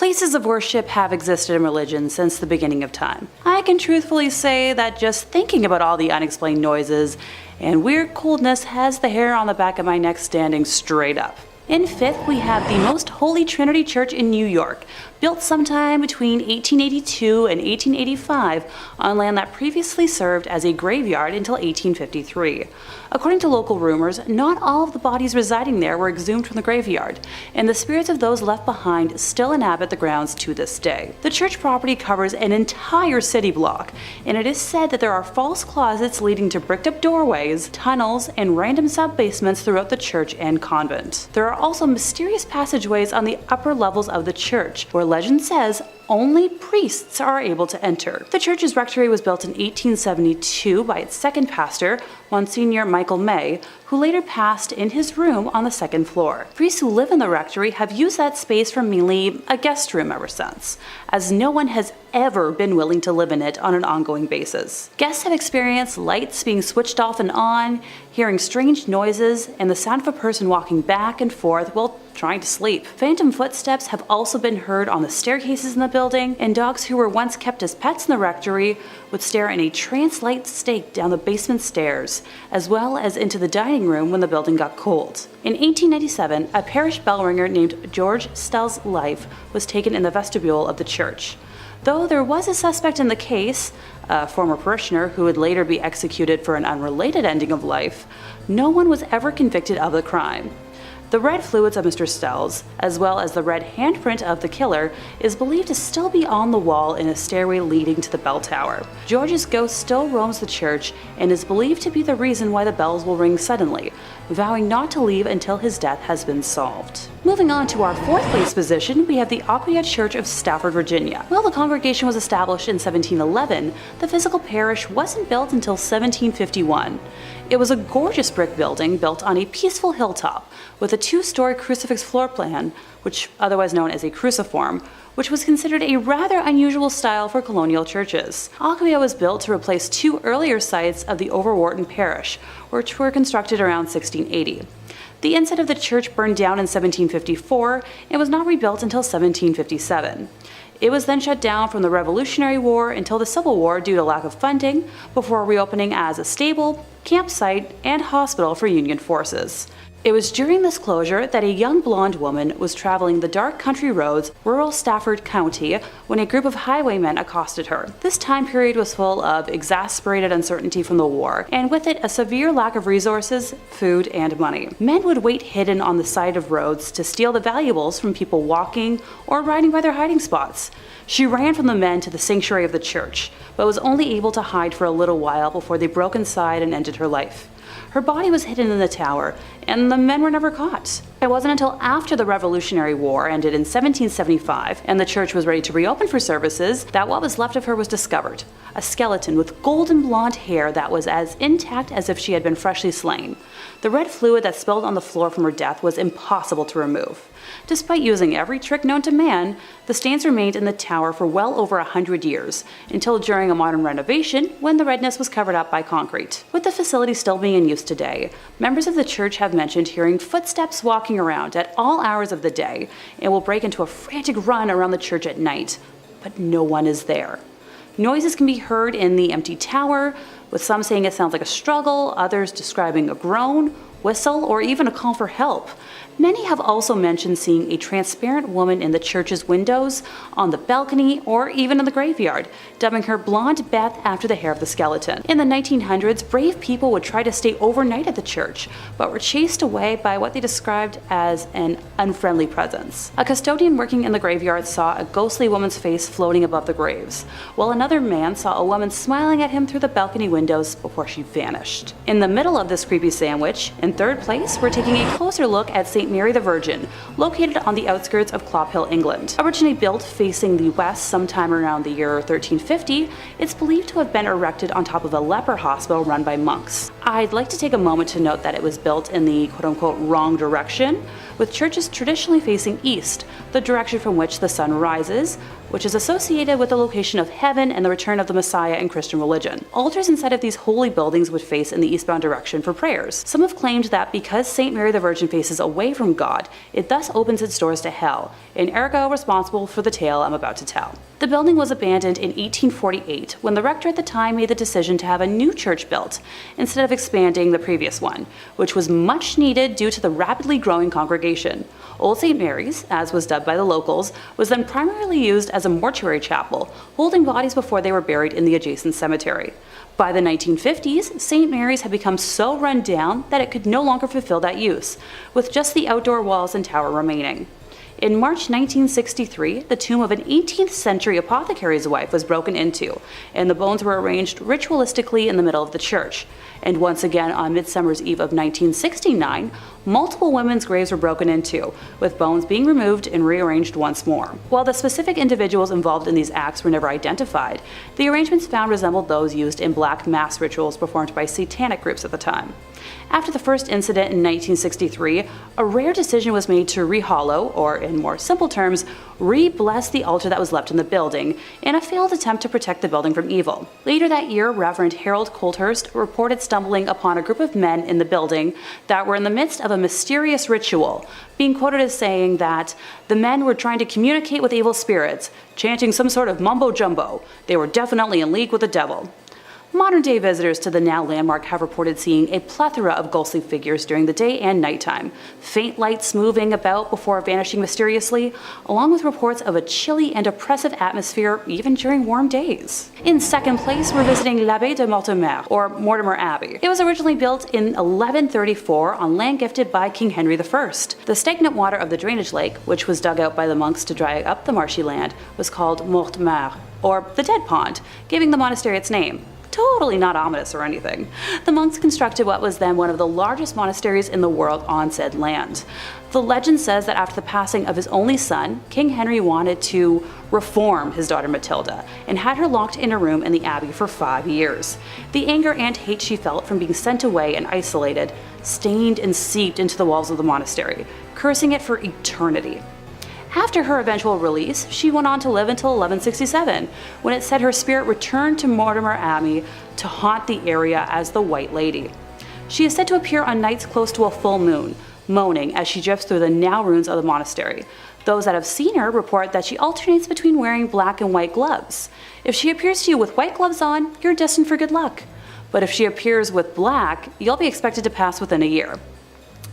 Places of worship have existed in religion since the beginning of time. I can truthfully say that just thinking about all the unexplained noises and weird coldness has the hair on the back of my neck standing straight up. In fifth, we have the Most Holy Trinity Church in New York, built sometime between 1882 and 1885 on land that previously served as a graveyard until 1853. According to local rumors, not all of the bodies residing there were exhumed from the graveyard, and the spirits of those left behind still inhabit the grounds to this day. The church property covers an entire city block, and it is said that there are false closets leading to bricked-up doorways, tunnels, and random sub-basements throughout the church and convent. There are also mysterious passageways on the upper levels of the church, where legend says only priests are able to enter. The church's rectory was built in 1872 by its second pastor, Monsignor Michael May, who later passed in his room on the second floor. Priests who live in the rectory have used that space for mainly a guest room ever since, as no one has ever been willing to live in it on an ongoing basis. Guests have experienced lights being switched off and on, hearing strange noises, and the sound of a person walking back and forth while trying to sleep. Phantom footsteps have also been heard on the staircases in the building, and dogs who were once kept as pets in the rectory would stare in a trance-like state down the basement stairs, as well as into the dining room when the building got cold. In 1897, a parish bell ringer named George Stell's life was taken in the vestibule of the church. Though there was a suspect in the case, a former parishioner who would later be executed for an unrelated ending of life, no one was ever convicted of the crime. The red fluids of Mr. Stell's, as well as the red handprint of the killer, is believed to still be on the wall in a stairway leading to the bell tower. George's ghost still roams the church and is believed to be the reason why the bells will ring suddenly, vowing not to leave until his death has been solved. Moving on to our fourth place position, we have the Aquia Church of Stafford, Virginia. While the congregation was established in 1711, the physical parish wasn't built until 1751. It was a gorgeous brick building built on a peaceful hilltop with a two-story crucifix floor plan, which otherwise known as a cruciform, which was considered a rather unusual style for colonial churches. Aquia was built to replace two earlier sites of the Overwharton Parish, which were constructed around 1680. The inside of the church burned down in 1754 and was not rebuilt until 1757. It was then shut down from the Revolutionary War until the Civil War due to lack of funding, before reopening as a stable, campsite, and hospital for Union forces. It was during this closure that a young blonde woman was traveling the dark country roads, rural Stafford County, when a group of highwaymen accosted her. This time period was full of exasperated uncertainty from the war, and with it a severe lack of resources, food, and money. Men would wait hidden on the side of roads to steal the valuables from people walking or riding by their hiding spots. She ran from the men to the sanctuary of the church, but was only able to hide for a little while before they broke inside and ended her life. Her body was hidden in the tower, and the men were never caught. It wasn't until after the Revolutionary War ended in 1775 and the church was ready to reopen for services that what was left of her was discovered, a skeleton with golden blonde hair that was as intact as if she had been freshly slain. The red fluid that spilled on the floor from her death was impossible to remove. Despite using every trick known to man, the stains remained in the tower for well over 100 years, until during a modern renovation when the redness was covered up by concrete. With the facility still being in use today, members of the church have mentioned hearing footsteps walking around at all hours of the day and will break into a frantic run around the church at night, but no one is there. Noises can be heard in the empty tower, with some saying it sounds like a struggle, others describing a groan, whistle, or even a call for help. Many have also mentioned seeing a transparent woman in the church's windows, on the balcony, or even in the graveyard, dubbing her Blonde Beth after the hair of the skeleton. In the 1900s, brave people would try to stay overnight at the church, but were chased away by what they described as an unfriendly presence. A custodian working in the graveyard saw a ghostly woman's face floating above the graves, while another man saw a woman smiling at him through the balcony windows before she vanished. In the middle of this creepy sandwich, in third place, we're taking a closer look at St. Mary the Virgin, located on the outskirts of Clophill, England. Originally built facing the west sometime around the year 1350, it's believed to have been erected on top of a leper hospital run by monks. I'd like to take a moment to note that it was built in the quote-unquote wrong direction, with churches traditionally facing east, the direction from which the sun rises, which is associated with the location of heaven and the return of the Messiah in Christian religion. Altars inside of these holy buildings would face in the eastbound direction for prayers. Some have claimed that because St. Mary the Virgin faces away from God, it thus opens its doors to hell, and ergo responsible for the tale I'm about to tell. The building was abandoned in 1848 when the rector at the time made the decision to have a new church built, instead of expanding the previous one, which was much needed due to the rapidly growing congregation. Old St. Mary's, as was dubbed by the locals, was then primarily used as a mortuary chapel, holding bodies before they were buried in the adjacent cemetery. By the 1950s, St. Mary's had become so run down that it could no longer fulfill that use, with just the outdoor walls and tower remaining. In March 1963, the tomb of an 18th century apothecary's wife was broken into, and the bones were arranged ritualistically in the middle of the church. And once again on Midsummer's Eve of 1969, multiple women's graves were broken into, with bones being removed and rearranged once more. While the specific individuals involved in these acts were never identified, the arrangements found resembled those used in black mass rituals performed by satanic groups at the time. After the first incident in 1963, a rare decision was made to rehollow, or in more simple terms, re-bless the altar that was left in the building, in a failed attempt to protect the building from evil. Later that year, Reverend Harold Colthurst reported stumbling upon a group of men in the building that were in the midst of a mysterious ritual, being quoted as saying that the men were trying to communicate with evil spirits, chanting some sort of mumbo-jumbo. They were definitely in league with the devil. Modern-day visitors to the now landmark have reported seeing a plethora of ghostly figures during the day and nighttime, faint lights moving about before vanishing mysteriously, along with reports of a chilly and oppressive atmosphere even during warm days. In second place, we're visiting l'Abbey of Mortemer, or Mortimer Abbey. It was originally built in 1134 on land gifted by King Henry I. The stagnant water of the drainage lake, which was dug out by the monks to dry up the marshy land, was called Mortemer, or the Dead Pond, giving the monastery its name. Totally not ominous or anything. The monks constructed what was then one of the largest monasteries in the world on said land. The legend says that after the passing of his only son, King Henry wanted to reform his daughter Matilda and had her locked in a room in the abbey for 5 years. The anger and hate she felt from being sent away and isolated stained and seeped into the walls of the monastery, cursing it for eternity. After her eventual release, she went on to live until 1167, when it said her spirit returned to Mortimer Abbey to haunt the area as the White Lady. She is said to appear on nights close to a full moon, moaning as she drifts through the now ruins of the monastery. Those that have seen her report that she alternates between wearing black and white gloves. If she appears to you with white gloves on, you're destined for good luck. But if she appears with black, you'll be expected to pass within a year.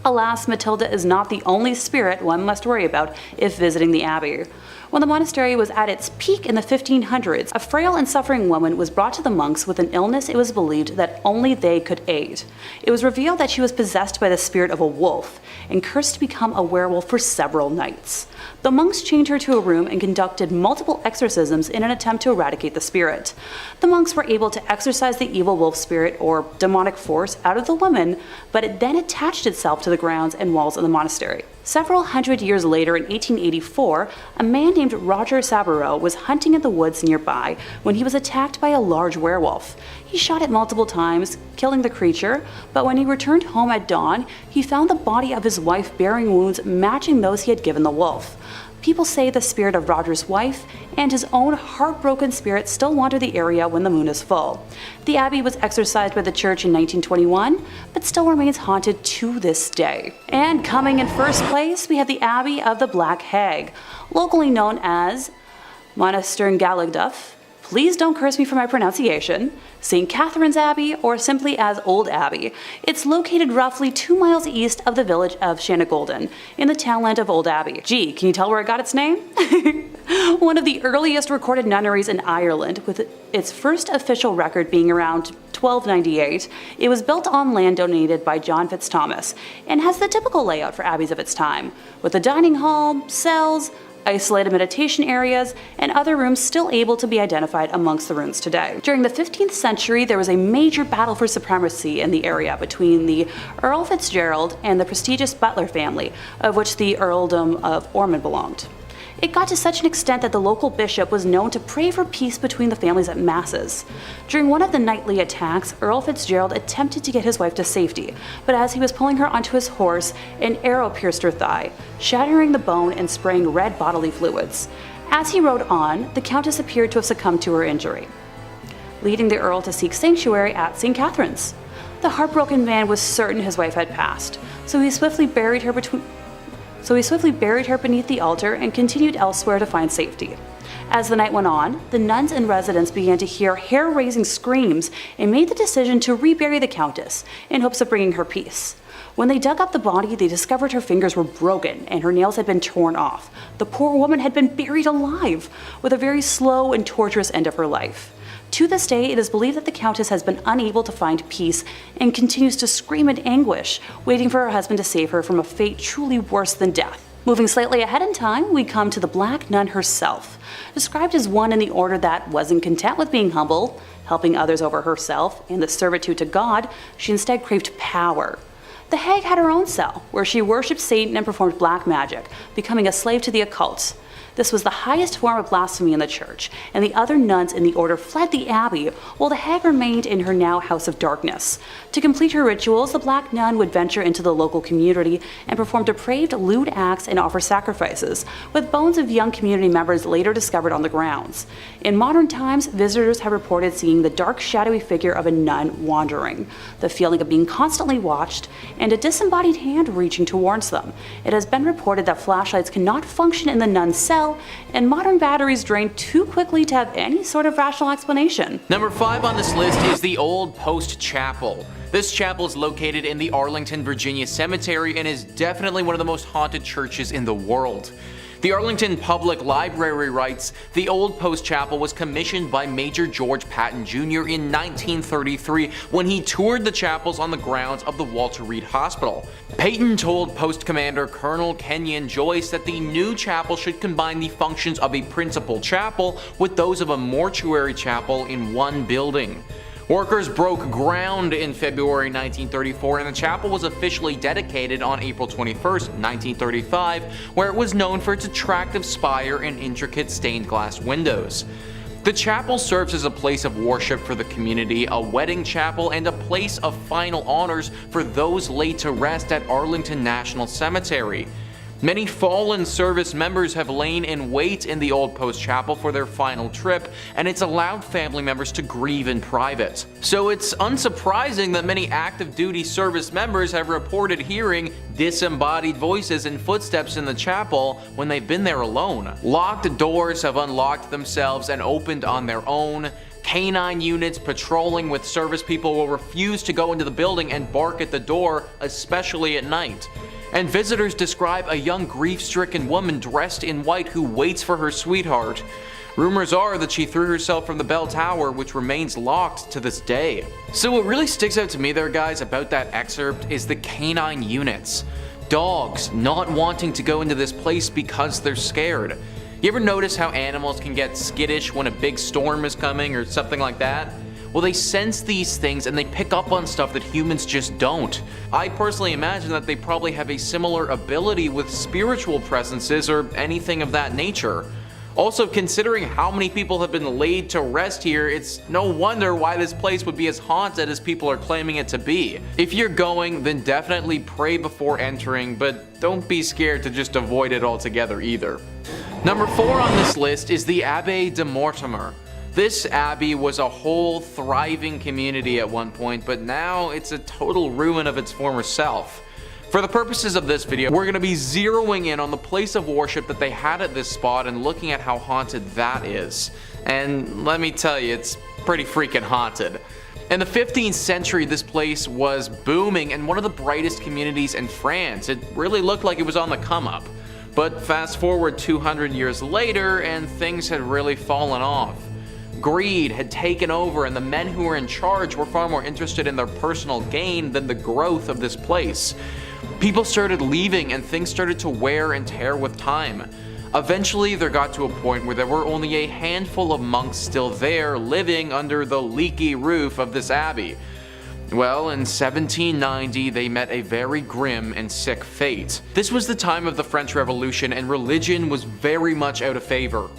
Alas, Matilda is not the only spirit one must worry about if visiting the abbey. When the monastery was at its peak in the 1500s, a frail and suffering woman was brought to the monks with an illness it was believed that only they could aid. It was revealed that she was possessed by the spirit of a wolf and cursed to become a werewolf for several nights. The monks chained her to a room and conducted multiple exorcisms in an attempt to eradicate the spirit. The monks were able to exorcise the evil wolf spirit or demonic force out of the woman, but it then attached itself to the grounds and walls of the monastery. Several hundred years later, in 1884, a man named Roger Saboureau was hunting in the woods nearby when he was attacked by a large werewolf. He shot it multiple times, killing the creature, but when he returned home at dawn, he found the body of his wife bearing wounds matching those he had given the wolf. People say the spirit of Roger's wife and his own heartbroken spirit still wander the area when the moon is full. The abbey was exorcised by the church in 1921, but still remains haunted to this day. And coming in first place, we have the Abbey of the Black Hag, locally known as Monasterengalagduff. Please don't curse me for my pronunciation, St. Catherine's Abbey, or simply as Old Abbey. It's located roughly 2 miles east of the village of Shanagolden, in the townland of Old Abbey. Gee, can you tell where it got its name? One of the earliest recorded nunneries in Ireland, with its first official record being around 1298, it was built on land donated by John Fitzthomas, and has the typical layout for abbeys of its time, with a dining hall, cells, isolated meditation areas, and other rooms still able to be identified amongst the ruins today. During the 15th century, there was a major battle for supremacy in the area between the Earl Fitzgerald and the prestigious Butler family, of which the Earldom of Ormond belonged. It got to such an extent that the local bishop was known to pray for peace between the families at masses. During one of the nightly attacks, Earl Fitzgerald attempted to get his wife to safety, but as he was pulling her onto his horse, an arrow pierced her thigh, shattering the bone and spraying red bodily fluids. As he rode on, the Countess appeared to have succumbed to her injury, leading the Earl to seek sanctuary at St. Catherine's. The heartbroken man was certain his wife had passed, so he swiftly buried her beneath the altar and continued elsewhere to find safety. As the night went on, the nuns and residents began to hear hair-raising screams and made the decision to rebury the Countess in hopes of bringing her peace. When they dug up the body, they discovered her fingers were broken and her nails had been torn off. The poor woman had been buried alive, with a very slow and torturous end of her life. To this day, it is believed that the Countess has been unable to find peace and continues to scream in anguish, waiting for her husband to save her from a fate truly worse than death. Moving slightly ahead in time, we come to the Black Nun herself. Described as one in the order that wasn't content with being humble, helping others over herself, and the servitude to God, she instead craved power. The hag had her own cell, where she worshipped Satan and performed black magic, becoming a slave to the occult. This was the highest form of blasphemy in the church, and the other nuns in the order fled the abbey, while the hag remained in her now house of darkness. To complete her rituals, the Black Nun would venture into the local community and perform depraved, lewd acts and offer sacrifices, with bones of young community members later discovered on the grounds. In modern times, visitors have reported seeing the dark, shadowy figure of a nun wandering, the feeling of being constantly watched, and a disembodied hand reaching towards them. It has been reported that flashlights cannot function in the nun's cell, and modern batteries drain too quickly to have any sort of rational explanation. Number 5 on this list is the Old Post Chapel. This chapel is located in the Arlington, Virginia cemetery and is definitely one of the most haunted churches in the world. The Arlington Public Library writes, the Old Post Chapel was commissioned by Major George Patton Jr. in 1933 when he toured the chapels on the grounds of the Walter Reed Hospital. Patton told Post Commander Colonel Kenyon Joyce that the new chapel should combine the functions of a principal chapel with those of a mortuary chapel in one building. Workers broke ground in February 1934 and the chapel was officially dedicated on April 21, 1935, where it was known for its attractive spire and intricate stained glass windows. The chapel serves as a place of worship for the community, a wedding chapel, and a place of final honors for those laid to rest at Arlington National Cemetery. Many fallen service members have lain in wait in the Old Post Chapel for their final trip, and it's allowed family members to grieve in private. So it's unsurprising that many active duty service members have reported hearing disembodied voices and footsteps in the chapel when they've been there alone. Locked doors have unlocked themselves and opened on their own. Canine units patrolling with service people will refuse to go into the building and bark at the door, especially at night. And visitors describe a young grief-stricken woman dressed in white who waits for her sweetheart. Rumors are that she threw herself from the bell tower, which remains locked to this day. So what really sticks out to me there, guys, about that excerpt is the canine units. Dogs not wanting to go into this place because they're scared. You ever notice how animals can get skittish when a big storm is coming or something like that? Well, they sense these things and they pick up on stuff that humans just don't. I personally imagine that they probably have a similar ability with spiritual presences or anything of that nature. Also, considering how many people have been laid to rest here, it's no wonder why this place would be as haunted as people are claiming it to be. If you're going, then definitely pray before entering, but don't be scared to just avoid it altogether either. Number 4 on this list is the Abbey of Mortemer. This abbey was a whole thriving community at one point, but now it's a total ruin of its former self. For the purposes of this video, we're going to be zeroing in on the place of worship that they had at this spot and looking at how haunted that is. And let me tell you, it's pretty freaking haunted. In the 15th century, this place was booming and one of the brightest communities in France. It really looked like it was on the come up. But fast forward 200 years later and things had really fallen off. Greed had taken over and the men who were in charge were far more interested in their personal gain than the growth of this place. People started leaving and things started to wear and tear with time. Eventually there got to a point where there were only a handful of monks still there living under the leaky roof of this abbey. Well, in 1790, they met a very grim and sick fate. This was the time of the French Revolution, and religion was very much out of favor.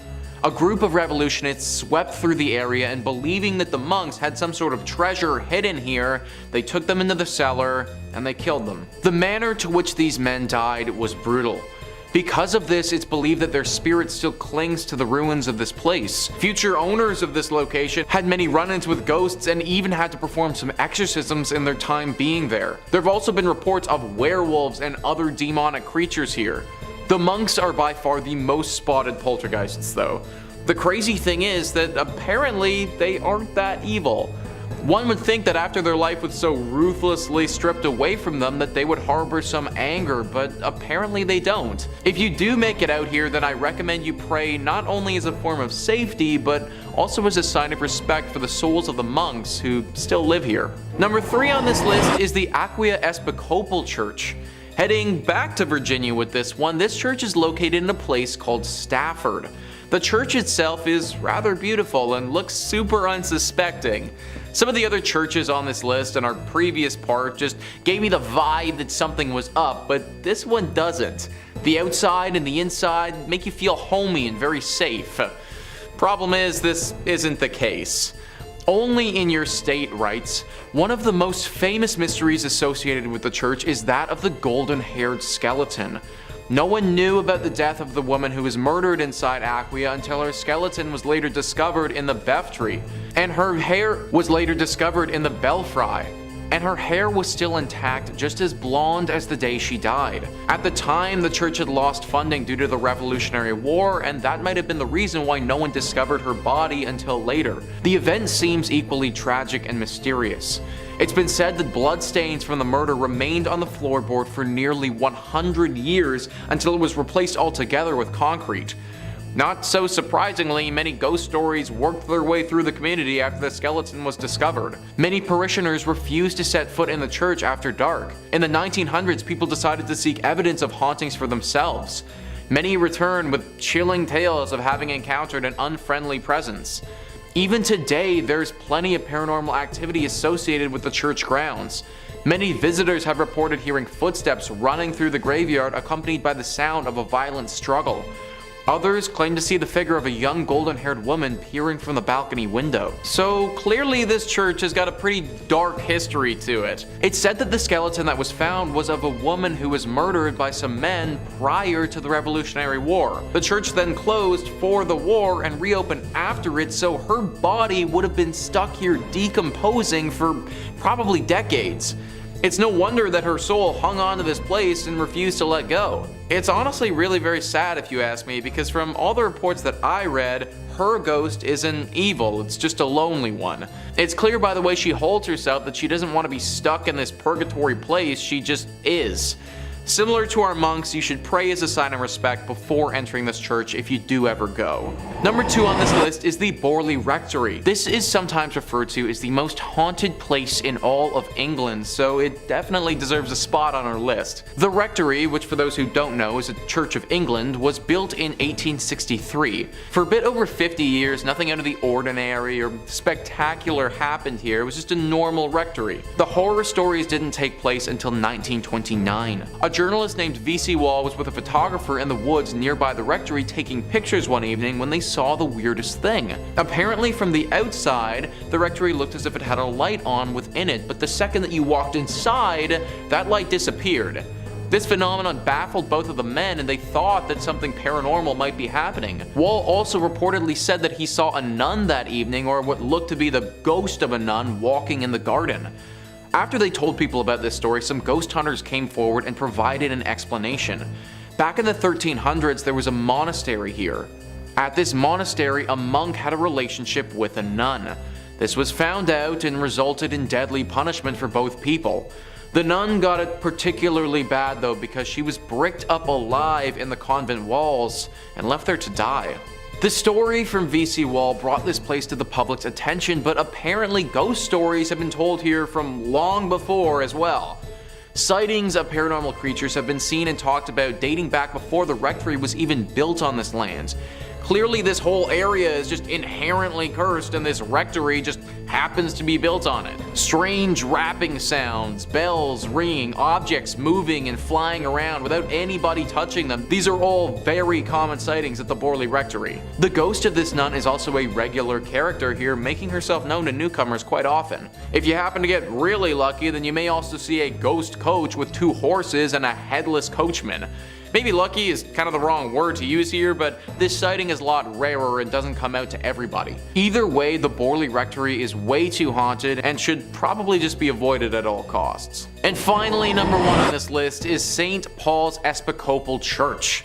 A group of revolutionists swept through the area, and believing that the monks had some sort of treasure hidden here, they took them into the cellar and they killed them. The manner to which these men died was brutal. Because of this, it's believed that their spirit still clings to the ruins of this place. Future owners of this location had many run-ins with ghosts and even had to perform some exorcisms in their time being there. There have also been reports of werewolves and other demonic creatures here. The monks are by far the most spotted poltergeists though. The crazy thing is that apparently they aren't that evil. One would think that after their life was so ruthlessly stripped away from them that they would harbor some anger, but apparently they don't. If you do make it out here, then I recommend you pray not only as a form of safety, but also as a sign of respect for the souls of the monks who still live here. Number 3 on this list is the Aquia Episcopal Church. Heading back to Virginia with this one, this church is located in a place called Stafford. The church itself is rather beautiful and looks super unsuspecting. Some of the other churches on this list and our previous part just gave me the vibe that something was up, but this one doesn't. The outside and the inside make you feel homey and very safe. Problem is, this isn't the case. Only in your state writes, one of the most famous mysteries associated with the church is that of the golden-haired skeleton. No one knew about the death of the woman who was murdered inside Aquia until her skeleton was later discovered in the Beftrey, and her hair was later discovered in the Belfry, and her hair was still intact, just as blonde as the day she died. At the time, the church had lost funding due to the Revolutionary War, and that might have been the reason why no one discovered her body until later. The event seems equally tragic and mysterious. It's been said that bloodstains from the murder remained on the floorboard for nearly 100 years until it was replaced altogether with concrete. Not so surprisingly, many ghost stories worked their way through the community after the skeleton was discovered. Many parishioners refused to set foot in the church after dark. In the 1900s, people decided to seek evidence of hauntings for themselves. Many returned with chilling tales of having encountered an unfriendly presence. Even today, there's plenty of paranormal activity associated with the church grounds. Many visitors have reported hearing footsteps running through the graveyard accompanied by the sound of a violent struggle. Others claim to see the figure of a young golden-haired woman peering from the balcony window. So clearly this church has got a pretty dark history to it. It's said that the skeleton that was found was of a woman who was murdered by some men prior to the Revolutionary War. The church then closed for the war and reopened after it, so her body would have been stuck here decomposing for probably decades. It's no wonder that her soul hung on to this place and refused to let go. It's honestly really very sad if you ask me, because from all the reports that I read, her ghost isn't evil, it's just a lonely one. It's clear by the way she holds herself that she doesn't want to be stuck in this purgatory place, she just is. Similar to our monks, you should pray as a sign of respect before entering this church if you do ever go. Number 2 on this list is the Borley Rectory. This is sometimes referred to as the most haunted place in all of England, so it definitely deserves a spot on our list. The Rectory, which for those who don't know is a Church of England, was built in 1863. For a bit over 50 years, nothing out of the ordinary or spectacular happened here. It was just a normal rectory. The horror stories didn't take place until 1929. A journalist named V.C. Wall was with a photographer in the woods nearby the rectory taking pictures one evening when they saw the weirdest thing. Apparently from the outside, the rectory looked as if it had a light on within it, but the second that you walked inside, that light disappeared. This phenomenon baffled both of the men, and they thought that something paranormal might be happening. Wall also reportedly said that he saw a nun that evening, or what looked to be the ghost of a nun, walking in the garden. After they told people about this story, some ghost hunters came forward and provided an explanation. Back in the 1300s, there was a monastery here. At this monastery, a monk had a relationship with a nun. This was found out and resulted in deadly punishment for both people. The nun got it particularly bad though, because she was bricked up alive in the convent walls and left there to die. The story from V.C. Wall brought this place to the public's attention, but apparently ghost stories have been told here from long before as well. Sightings of paranormal creatures have been seen and talked about dating back before the rectory was even built on this land. Clearly this whole area is just inherently cursed and this rectory just happens to be built on it. Strange rapping sounds, bells ringing, objects moving and flying around without anybody touching them. These are all very common sightings at the Borley Rectory. The ghost of this nun is also a regular character here, making herself known to newcomers quite often. If you happen to get really lucky, then you may also see a ghost coach with 2 horses and a headless coachman. Maybe lucky is kind of the wrong word to use here, but this sighting is a lot rarer and doesn't come out to everybody. Either way, the Borley Rectory is way too haunted and should probably just be avoided at all costs. And finally, number 1 on this list is St. Paul's Episcopal Church.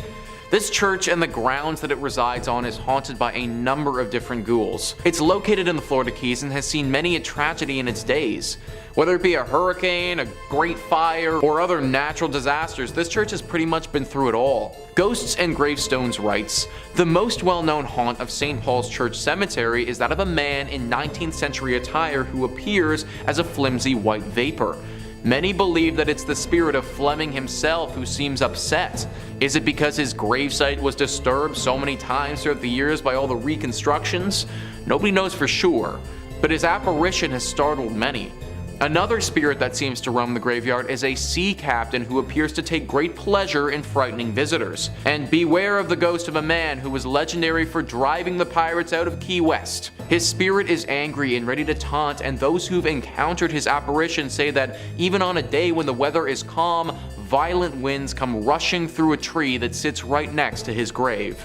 This church and the grounds that it resides on is haunted by a number of different ghouls. It's located in the Florida Keys and has seen many a tragedy in its days. Whether it be a hurricane, a great fire, or other natural disasters, this church has pretty much been through it all. Ghosts and Gravestones writes, "The most well-known haunt of St. Paul's Church Cemetery is that of a man in 19th century attire who appears as a flimsy white vapor. Many believe that it's the spirit of Fleming himself who seems upset. Is it because his gravesite was disturbed so many times throughout the years by all the reconstructions? Nobody knows for sure, but his apparition has startled many. Another spirit that seems to roam the graveyard is a sea captain who appears to take great pleasure in frightening visitors. And beware of the ghost of a man who was legendary for driving the pirates out of Key West. His spirit is angry and ready to taunt, and those who've encountered his apparition say that even on a day when the weather is calm, violent winds come rushing through a tree that sits right next to his grave."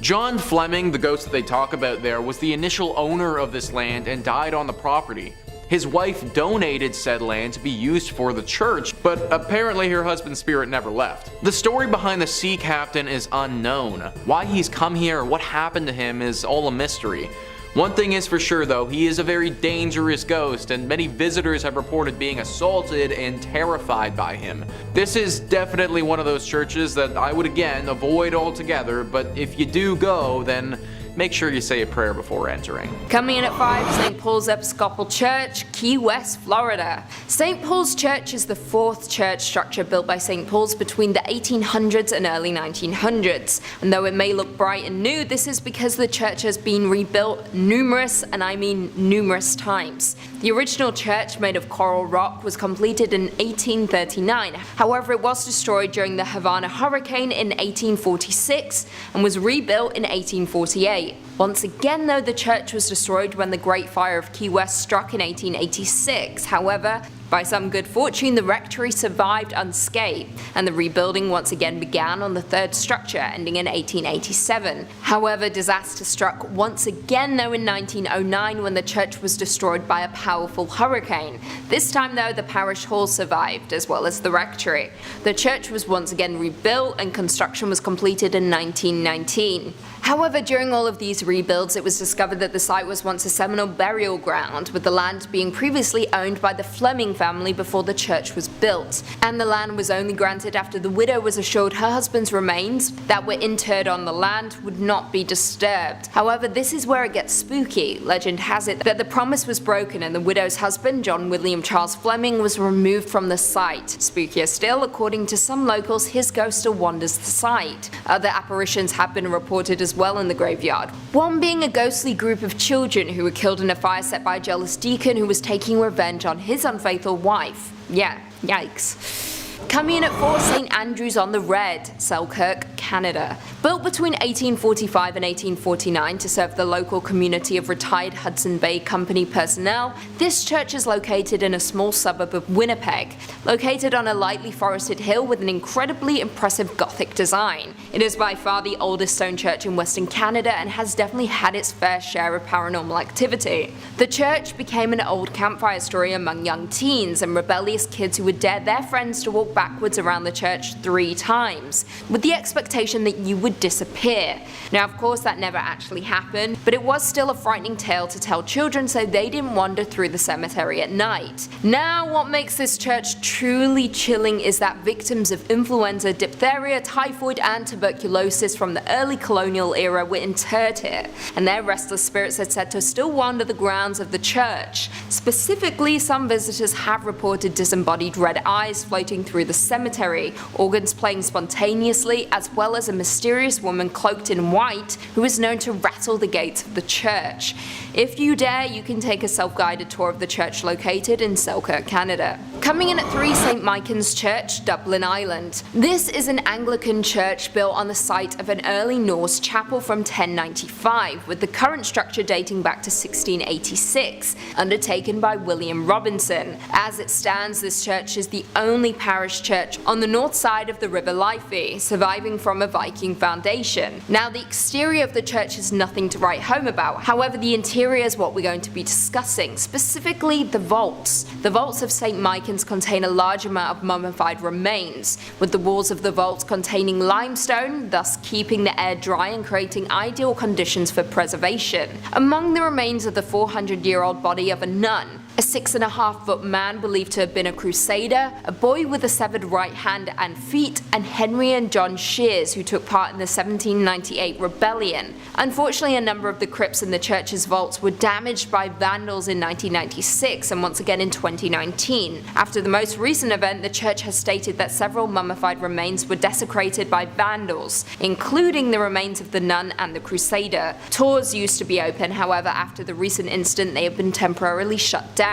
John Fleming, the ghost that they talk about there, was the initial owner of this land and died on the property. His wife donated said land to be used for the church, but apparently her husband's spirit never left. The story behind the sea captain is unknown. Why he's come here or what happened to him is all a mystery. One thing is for sure though, he is a very dangerous ghost, and many visitors have reported being assaulted and terrified by him. This is definitely one of those churches that I would again avoid altogether, but if you do go, then make sure you say a prayer before entering. Coming in at 5, St. Paul's Episcopal Church, Key West, Florida. St. Paul's Church is the 4th church structure built by St. Paul's between the 1800s and early 1900s. And though it may look bright and new, this is because the church has been rebuilt numerous, and I mean numerous times. The original church, made of coral rock, was completed in 1839. However, it was destroyed during the Havana hurricane in 1846 and was rebuilt in 1848. Once again though, the church was destroyed when the Great Fire of Key West struck in 1886. However, by some good fortune, the rectory survived unscathed, and the rebuilding once again began on the 3rd structure, ending in 1887. However, disaster struck once again though in 1909 when the church was destroyed by a powerful hurricane. This time though, the parish hall survived, as well as the rectory. The church was once again rebuilt and construction was completed in 1919. However, during all of these rebuilds, it was discovered that the site was once a Seminole burial ground, with the land being previously owned by the Fleming family before the church was built, and the land was only granted after the widow was assured her husband's remains that were interred on the land would not be disturbed. However, this is where it gets spooky. Legend has it that the promise was broken and the widow's husband, John William Charles Fleming, was removed from the site. Spookier still, according to some locals, his ghost still wanders the site. Other apparitions have been reported as well in the graveyard, one being a ghostly group of children who were killed in a fire set by a jealous deacon who was taking revenge on his unfaithful wife. Yeah, yikes. Coming in at 4, St. Andrew's on the Red, Selkirk, Canada. Built between 1845 and 1849 to serve the local community of retired Hudson Bay Company personnel, this church is located in a small suburb of Winnipeg, located on a lightly forested hill with an incredibly impressive Gothic design. It is by far the oldest stone church in Western Canada and has definitely had its fair share of paranormal activity. The church became an old campfire story among young teens and rebellious kids who would dare their friends to walk backwards around the church 3 times, with the expectation that you would disappear. Now of course that never actually happened, but it was still a frightening tale to tell children so they didn't wander through the cemetery at night. Now what makes this church truly chilling is that victims of influenza, diphtheria, typhoid and tuberculosis from the early colonial era were interred here, and their restless spirits are said to still wander the grounds of the church. Specifically, some visitors have reported disembodied red eyes floating through through the cemetery, organs playing spontaneously, as well as a mysterious woman cloaked in white who is known to rattle the gates of the church. If you dare, you can take a self-guided tour of the church located in Selkirk, Canada. Coming in at 3, St. Michan's Church, Dublin, Ireland. This is an Anglican church built on the site of an early Norse chapel from 1095, with the current structure dating back to 1686, undertaken by William Robinson. As it stands, this church is the only parish church on the north side of the River Liffey, surviving from a Viking foundation. Now, the exterior of the church is nothing to write home about, however the interior is what we're going to be discussing, specifically the vaults. The vaults of St. Michan's contain a large amount of mummified remains, with the walls of the vaults containing limestone, thus keeping the air dry and creating ideal conditions for preservation. Among the remains of the 400-year-old body of a nun, a 6.5-foot man believed to have been a crusader, a boy with a severed right hand and feet, and Henry and John Shears, who took part in the 1798 rebellion. Unfortunately, a number of the crypts in the church's vaults were damaged by vandals in 1996 and once again in 2019. After the most recent event, the church has stated that several mummified remains were desecrated by vandals, including the remains of the nun and the crusader. Tours used to be open, however, after the recent incident they have been temporarily shut down.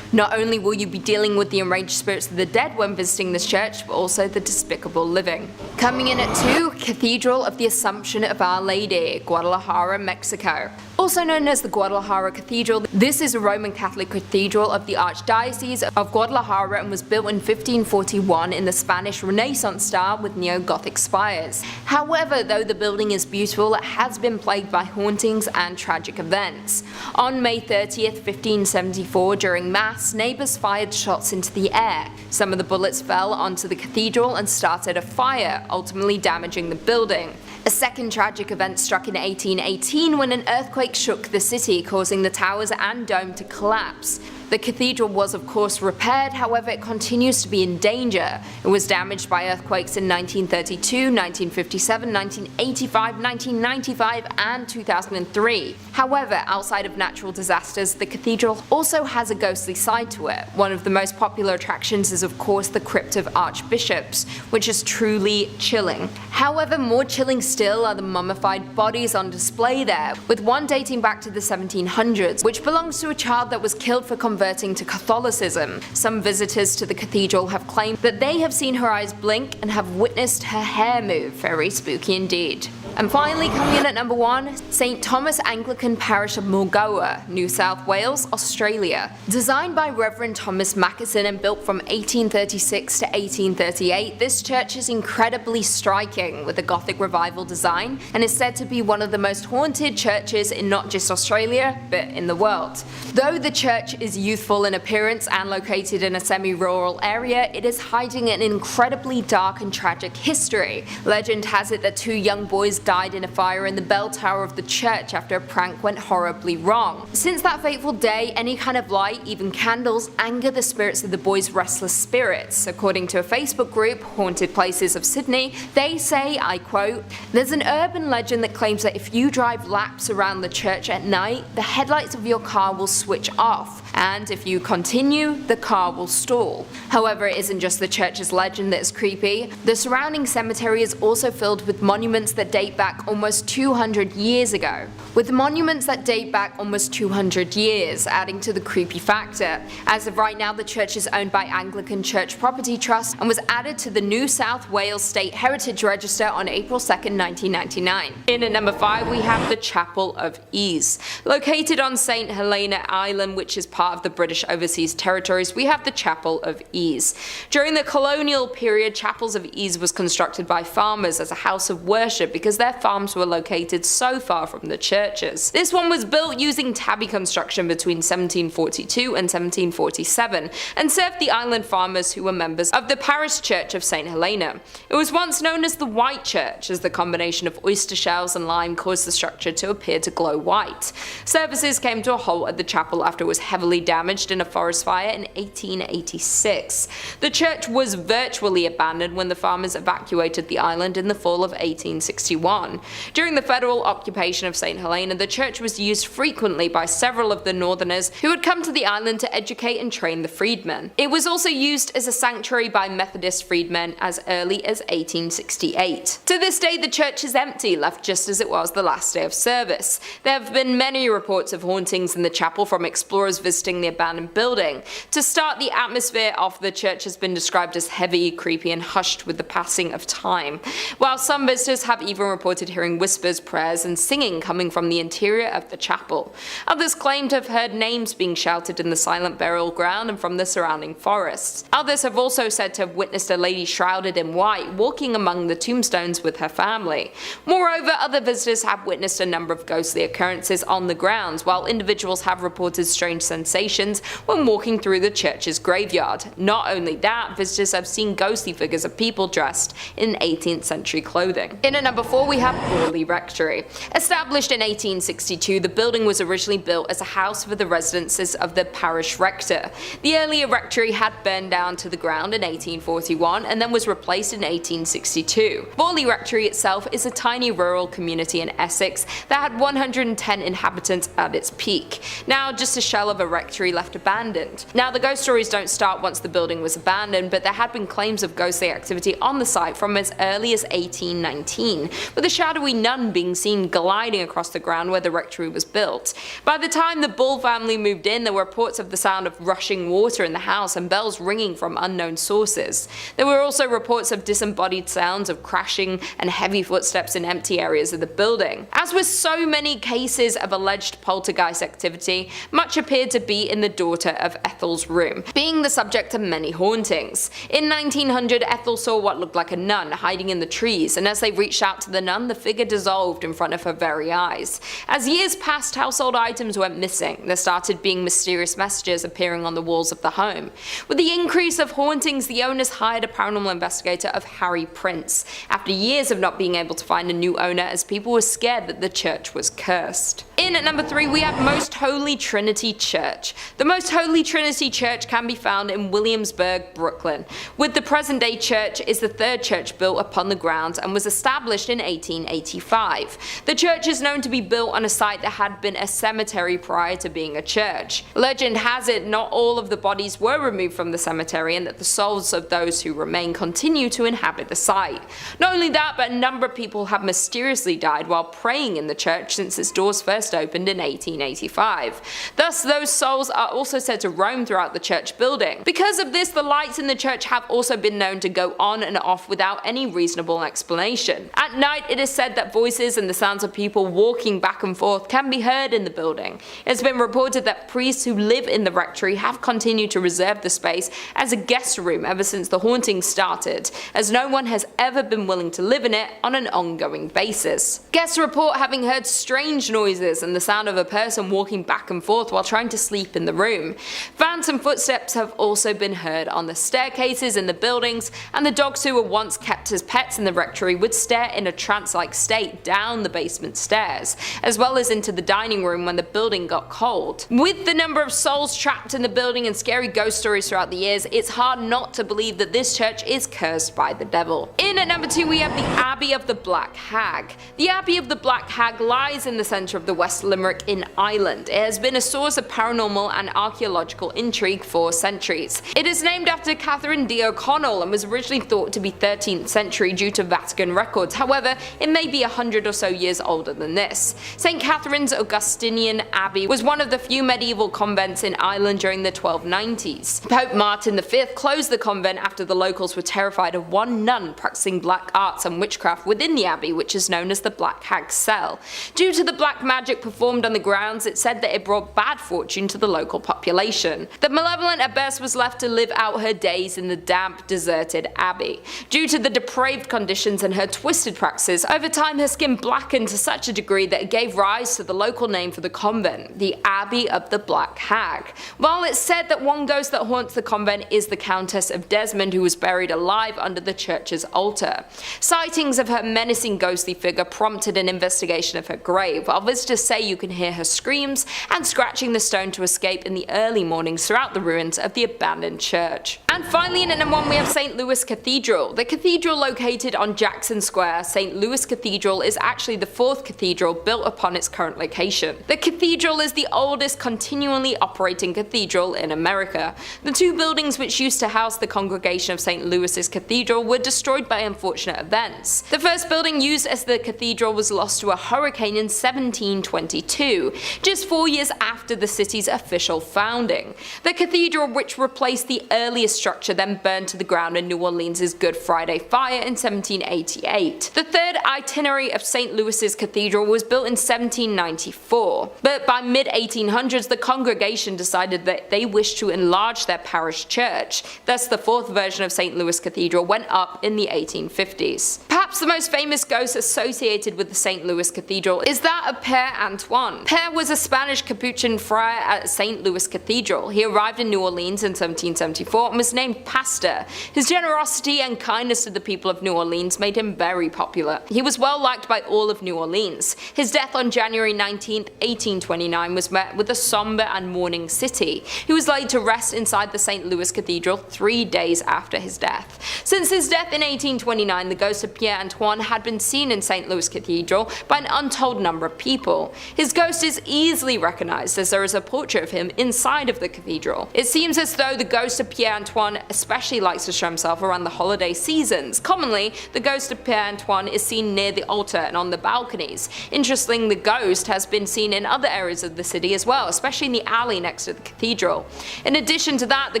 Not only will you be dealing with the enraged spirits of the dead when visiting this church, but also the despicable living. Coming in at 2, Cathedral of the Assumption of Our Lady, Guadalajara, Mexico. Also known as the Guadalajara Cathedral, this is a Roman Catholic cathedral of the Archdiocese of Guadalajara and was built in 1541 in the Spanish Renaissance style with neo-Gothic spires. However, though the building is beautiful, it has been plagued by hauntings and tragic events. On May 30th, 1574, during Mass, neighbours fired shots into the air. Some of the bullets fell onto the cathedral and started a fire, ultimately damaging the building. A second tragic event struck in 1818 when an earthquake shook the city, causing the towers and dome to collapse. The cathedral was of course repaired, however it continues to be in danger. It was damaged by earthquakes in 1932, 1957, 1985, 1995 and 2003. However, outside of natural disasters, the cathedral also has a ghostly side to it. One of the most popular attractions is of course the Crypt of Archbishops, which is truly chilling. However, more chilling still are the mummified bodies on display there, with one dating back to the 1700s, which belongs to a child that was killed for converting to Catholicism. Some visitors to the cathedral have claimed that they have seen her eyes blink and have witnessed her hair move. Very spooky indeed. And finally, coming in at number 1, St. Thomas Anglican Parish of Mulgoa, New South Wales, Australia. Designed by Reverend Thomas Mackison and built from 1836 to 1838, this church is incredibly striking with a Gothic revival design and is said to be one of the most haunted churches in not just Australia, but in the world. Though the church is youthful in appearance and located in a semi-rural area, it is hiding an incredibly dark and tragic history. Legend has it that 2 young boys died in a fire in the bell tower of the church after a prank went horribly wrong. Since that fateful day, any kind of light, even candles, anger the spirits of the boys' restless spirits. According to a Facebook group, Haunted Places of Sydney, they say, I quote, "There's an urban legend that claims that if you drive laps around the church at night, the headlights of your car will switch off, and if you continue, the car will stall." However, it isn't just the church's legend that is creepy. The surrounding cemetery is also filled with monuments that date back almost 200 years ago. With monuments that date back almost 200 years, adding to the creepy factor. As of right now, the church is owned by Anglican Church Property Trust and was added to the New South Wales State Heritage Register on April 2nd, 1999. In at number 5, we have the Chapel of Ease. Located on St. Helena Island, which is part of the British Overseas Territories, we have the Chapel of Ease. During the colonial period, Chapels of Ease was constructed by farmers as a house of worship because their farms were located so far from the churches. This one was built using tabby construction between 1742 and 1747 and served the island farmers who were members of the Parish Church of St. Helena. It was once known as the White Church, as the combination of oyster shells and lime caused the structure to appear to glow white. Services came to a halt at the chapel after it was heavily damaged damaged in a forest fire in 1886. The church was virtually abandoned when the farmers evacuated the island in the fall of 1861. During the federal occupation of St. Helena, the church was used frequently by several of the northerners who had come to the island to educate and train the freedmen. It was also used as a sanctuary by Methodist freedmen as early as 1868. To this day, the church is empty, left just as it was the last day of service. There have been many reports of hauntings in the chapel from explorers visiting the abandoned building. To start, the atmosphere of the church has been described as heavy, creepy, and hushed with the passing of time, while some visitors have even reported hearing whispers, prayers, and singing coming from the interior of the chapel. Others claim to have heard names being shouted in the silent burial ground and from the surrounding forests. Others have also said to have witnessed a lady shrouded in white walking among the tombstones with her family. Moreover, other visitors have witnessed a number of ghostly occurrences on the grounds, while individuals have reported strange sensations when walking through the church's graveyard. Not only that, visitors have seen ghostly figures of people dressed in 18th century clothing. In at number 4 we have Borley Rectory. Established in 1862, the building was originally built as a house for the residences of the parish rector. The earlier rectory had burned down to the ground in 1841 and then was replaced in 1862. Borley Rectory itself is a tiny rural community in Essex that had 110 inhabitants at its peak. Now just a shell of a rectory left abandoned. Now the ghost stories don't start once the building was abandoned, but there had been claims of ghostly activity on the site from as early as 1819, with a shadowy nun being seen gliding across the ground where the rectory was built. By the time the Bull family moved in, there were reports of the sound of rushing water in the house and bells ringing from unknown sources. There were also reports of disembodied sounds of crashing and heavy footsteps in empty areas of the building. As with so many cases of alleged poltergeist activity, much appeared to be in the daughter of Ethel's room, being the subject of many hauntings. In 1900, Ethel saw what looked like a nun hiding in the trees, and as they reached out to the nun, the figure dissolved in front of her very eyes. As years passed, household items went missing. There started being mysterious messages appearing on the walls of the home. With the increase of hauntings, the owners hired a paranormal investigator of Harry Prince, after years of not being able to find a new owner as people were scared that the church was cursed. In at number 3 we have Most Holy Trinity Church. The Most Holy Trinity Church can be found in Williamsburg, Brooklyn. With the present day church is the third church built upon the grounds and was established in 1885. The church is known to be built on a site that had been a cemetery prior to being a church. Legend has it not all of the bodies were removed from the cemetery and that the souls of those who remain continue to inhabit the site. Not only that, but a number of people have mysteriously died while praying in the church since its doors first opened in 1885. Thus, those souls are also said to roam throughout the church building. Because of this, the lights in the church have also been known to go on and off without any reasonable explanation. At night, it is said that voices and the sounds of people walking back and forth can be heard in the building. It's been reported that priests who live in the rectory have continued to reserve the space as a guest room ever since the haunting started, as no one has ever been willing to live in it on an ongoing basis. Guests report having heard strange noises and the sound of a person walking back and forth while trying to sleep in the room. Phantom footsteps have also been heard on the staircases in the buildings, and the dogs who were once kept as pets in the rectory would stare in a trance-like state down the basement stairs, as well as into the dining room when the building got cold. With the number of souls trapped in the building and scary ghost stories throughout the years, it's hard not to believe that this church is cursed by the devil. In at number 2 we have the Abbey of the Black Hag. The Abbey of the Black Hag lies in the centre of the West Limerick in Ireland. It has been a source of paranormal and archaeological intrigue for centuries. It is named after Catherine D. O'Connell and was originally thought to be 13th century due to Vatican records. However, it may be 100 or so years older than this. St. Catherine's Augustinian Abbey was one of the few medieval convents in Ireland during the 1290s. Pope Martin V closed the convent after the locals were terrified of one nun practicing black arts and witchcraft within the abbey, which is known as the Black Hag cell. Due to the black magic performed on the grounds, it said that it brought bad fortune to the local population. The malevolent abbess was left to live out her days in the damp, deserted abbey. Due to the depraved conditions and her twisted practices, over time her skin blackened to such a degree that it gave rise to the local name for the convent, the Abbey of the Black Hag. While it's said that one ghost that haunts the convent is the Countess of Desmond, who was buried alive under the church's altar. Sightings of her menacing ghostly figure prompted an investigation of her grave, while visitors say you can hear her screams and scratching the stone to escape landscape in the early mornings throughout the ruins of the abandoned church. And finally, in at number 1 we have St. Louis Cathedral. The cathedral located on Jackson Square, St. Louis Cathedral is actually the 4th cathedral built upon its current location. The cathedral is the oldest continually operating cathedral in America. The 2 buildings which used to house the congregation of St. Louis's cathedral were destroyed by unfortunate events. The first building used as the cathedral was lost to a hurricane in 1722, just 4 years after the city's official founding. The cathedral, which replaced the earliest structure, then burned to the ground in New Orleans' Good Friday fire in 1788. The third itinerary of St. Louis's cathedral was built in 1794, but by mid-1800s the congregation decided that they wished to enlarge their parish church, thus the 4th version of St. Louis Cathedral went up in the 1850s. Perhaps the most famous ghost associated with the St. Louis Cathedral is that of Père Antoine. Père was a Spanish Capuchin friar at St. Louis Cathedral. He arrived in New Orleans in 1774 and was named pastor. His generosity and kindness to the people of New Orleans made him very popular. He was well liked by all of New Orleans. His death on January 19, 1829 was met with a somber and mourning city. He was laid to rest inside the St. Louis Cathedral 3 days after his death. Since his death in 1829, the ghost of Père Antoine had been seen in St. Louis Cathedral by an untold number of people. His ghost is easily recognized as there is a portrait of him inside of the cathedral. It seems as though the ghost of Père Antoine especially likes to show himself around the holiday seasons. Commonly, the ghost of Père Antoine is seen near the altar and on the balconies. Interestingly, the ghost has been seen in other areas of the city as well, especially in the alley next to the cathedral. In addition to that, the